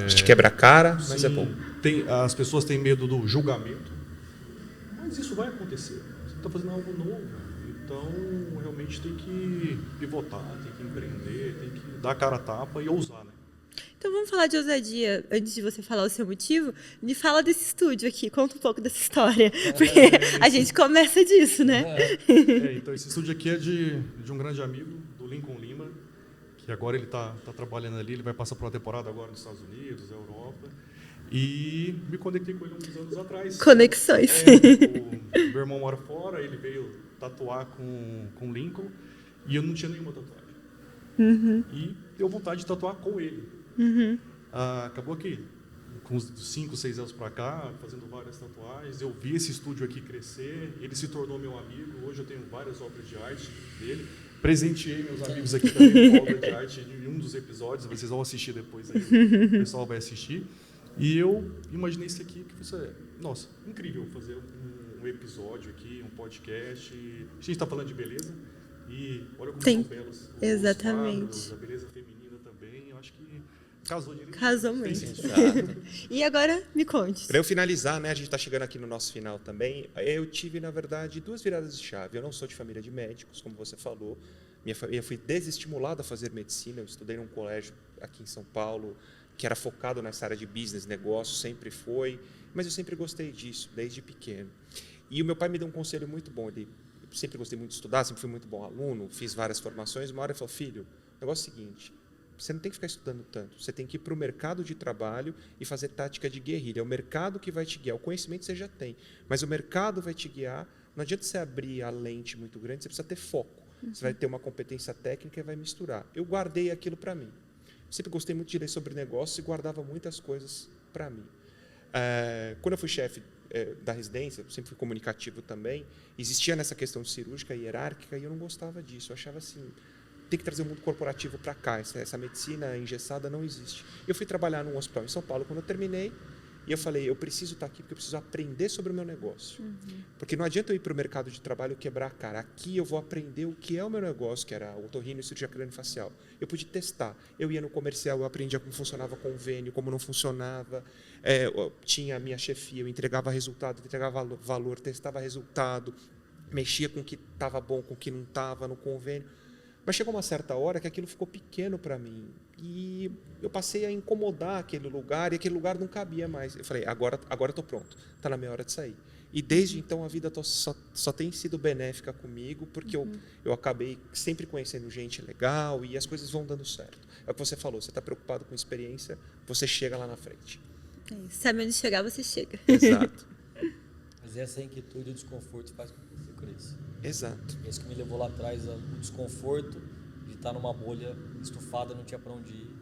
A gente quebra a cara, mas Sim, é bom. As pessoas têm medo do julgamento. Mas isso vai acontecer. Você está fazendo algo novo. Então, realmente tem que pivotar, tem que empreender, tem que dar a cara a tapa e ousar, né? Então vamos falar de ousadia. Antes de você falar o seu motivo, me fala desse estúdio aqui, conta um pouco dessa história. Porque a gente começa disso, né? Então esse estúdio aqui é de um grande amigo, do Lincoln Lima, que agora ele está trabalhando ali, ele vai passar por uma temporada agora nos Estados Unidos, Europa. E me conectei com ele uns anos atrás. Conexões. O meu irmão mora fora, ele veio tatuar com Lincoln e eu não tinha nenhuma tatuagem. E deu vontade de tatuar com ele. Acabou que, com uns 5, 6 anos para cá, fazendo várias tatuagens, eu vi esse estúdio aqui crescer, ele se tornou meu amigo, hoje eu tenho várias obras de arte dele. Presenteei meus amigos aqui também com obra de arte em um dos episódios, vocês vão assistir depois aí, o pessoal vai assistir. E eu imaginei isso aqui, que fosse, nossa, incrível fazer um episódio aqui, um podcast. A gente está falando de beleza e olha como são belos. Exatamente. Quadros, a beleza feminina também, eu acho que casou direito. Casou muito. E agora, me conte. Para eu finalizar, né, a gente está chegando aqui no nosso final também, eu tive, na verdade, 2 viradas de chave. Eu não sou de família de médicos, como você falou. Minha família foi desestimulada a fazer medicina. Eu estudei num colégio aqui em São Paulo, que era focado nessa área de business, negócio, sempre foi, mas eu sempre gostei disso, desde pequeno. E o meu pai me deu um conselho muito bom, eu sempre gostei muito de estudar, sempre fui muito bom aluno, fiz várias formações, uma hora ele falou, filho, o negócio é o seguinte, você não tem que ficar estudando tanto, você tem que ir para o mercado de trabalho e fazer tática de guerrilha, é o mercado que vai te guiar, o conhecimento você já tem, mas o mercado vai te guiar, não adianta você abrir a lente muito grande, você precisa ter foco, você vai ter uma competência técnica e vai misturar. Eu guardei aquilo para mim. Sempre gostei muito de ler sobre negócios e guardava muitas coisas para mim. Quando eu fui chefe da residência, eu sempre fui comunicativo também, existia nessa questão cirúrgica e hierárquica e eu não gostava disso. Eu achava assim, tem que trazer o mundo corporativo para cá, essa medicina engessada não existe. Eu fui trabalhar num hospital em São Paulo quando eu terminei e eu falei, eu preciso estar aqui porque eu preciso aprender sobre o meu negócio. Porque não adianta eu ir para o mercado de trabalho e quebrar a cara. Aqui eu vou aprender o que é o meu negócio, que era otorrino e cirurgia crâniofacial. Eu pude testar. Eu ia no comercial, eu aprendia como funcionava convênio, como não funcionava. Tinha a minha chefia, eu entregava resultado, entregava valor, testava resultado. mexia com o que estava bom, com o que não estava no convênio. Mas chegou uma certa hora que aquilo ficou pequeno para mim. E eu passei a incomodar aquele lugar, e aquele lugar não cabia mais. Eu falei, agora eu estou pronto, está na minha hora de sair. E desde então a vida só tem sido benéfica comigo, porque eu acabei sempre conhecendo gente legal e as coisas vão dando certo. É o que você falou, você está preocupado com experiência, você chega lá na frente. É isso. Sabe onde chegar, você chega. Exato. Mas essa inquietude e o desconforto faz com que você cresça. Exato. Isso que me levou lá atrás, o desconforto de estar numa bolha estufada, não tinha para onde ir,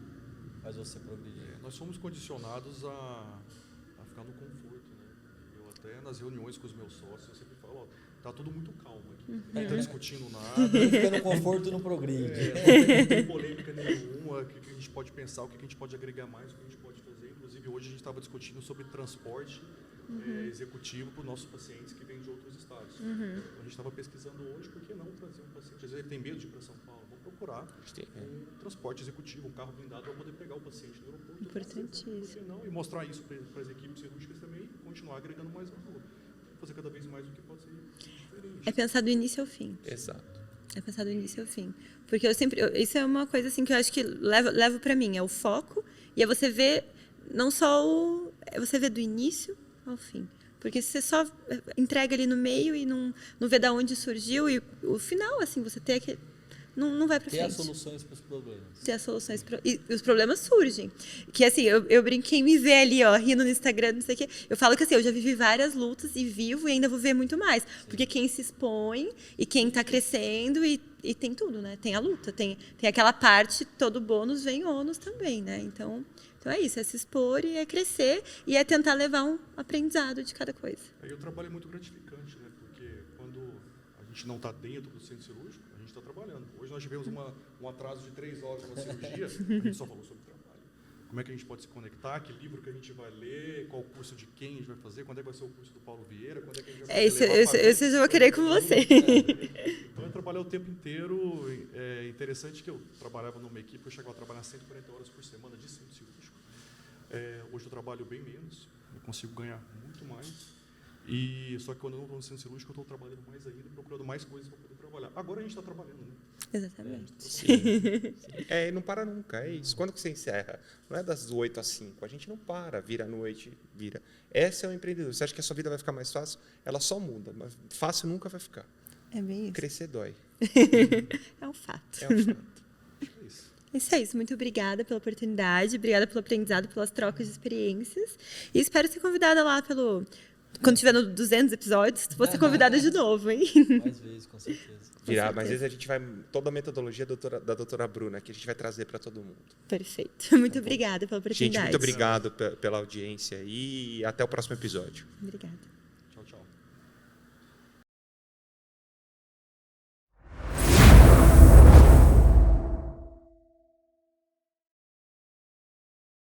faz você progredir. Nós somos condicionados a ficar no conforto, né? Eu até nas reuniões com os meus sócios, eu sempre falo, tá tudo muito calmo aqui. Não está discutindo nada. Não fica no conforto, não progride. Não tem polêmica nenhuma, o que a gente pode pensar, o que a gente pode agregar mais, o que a gente pode fazer. Inclusive, hoje a gente estava discutindo sobre transporte executivo para os nossos pacientes que vêm de outros estados. A gente estava pesquisando hoje, por que não trazer um paciente? Às vezes ele tem medo de ir para São Paulo, vamos procurar um transporte executivo, um carro blindado para poder pegar o paciente no aeroporto. Importantíssimo. Por que não? E mostrar isso para as equipes cirúrgicas também e continuar agregando mais valor. Fazer cada vez mais o que pode ser diferente. É pensar do início ao fim. Exato. É pensar do início ao fim. Porque isso é uma coisa assim que eu acho que levo para mim, é o foco e é você ver não só é você ver do início ao fim. Porque se você só entrega ali no meio e não vê de onde surgiu e o final, assim, você tem que não vai para frente. Ter as soluções para os problemas. Ter as soluções e os problemas surgem. Que assim, eu brinquei, me ver ali, ó, rindo no Instagram, não sei o quê. Eu falo que assim, eu já vivi várias lutas e vivo e ainda vou ver muito mais. Sim. Porque quem se expõe e quem está crescendo e tem tudo, né? Tem a luta, tem aquela parte, todo bônus vem ônus também, né? Então é isso, é se expor e é crescer e é tentar levar um aprendizado de cada coisa. Aí o trabalho é muito gratificante, né? Porque quando a gente não está dentro do centro cirúrgico, a gente está trabalhando. Hoje nós tivemos um atraso de 3 horas na cirurgia, a gente só falou sobre trabalho. Como é que a gente pode se conectar, que livro que a gente vai ler, qual curso de quem a gente vai fazer, quando é que vai ser o curso do Paulo Vieira, quando é que a gente vai fazer. Esse eu já vou querer com você. Então, é trabalhar o tempo inteiro. É interessante que eu trabalhava numa equipe, eu chegava a trabalhar 140 horas por semana de centro cirúrgico. Hoje eu trabalho bem menos, eu consigo ganhar muito mais. Só que quando eu não estou no centro cirúrgico, eu estou trabalhando mais ainda, procurando mais coisas para poder trabalhar. Agora a gente está trabalhando, né? Exatamente. Sim. Não para nunca, é isso. Quando que você encerra? Não é das 8 às 5, a gente não para, vira à noite, vira. Esse é o empreendedor. Você acha que a sua vida vai ficar mais fácil? Ela só muda, mas fácil nunca vai ficar. É bem isso. Crescer dói. É um fato. É um fato. Isso é isso. Muito obrigada pela oportunidade, obrigada pelo aprendizado, pelas trocas de experiências. E espero ser convidada lá quando tiver no 200 episódios, vou ser convidada de novo, hein? Mais vezes, com certeza. Virar, mas às vezes a gente vai... Toda a metodologia da doutora Bruna, que a gente vai trazer para todo mundo. Perfeito. Muito obrigada pela oportunidade. Gente, muito obrigado pela audiência e até o próximo episódio. Obrigada.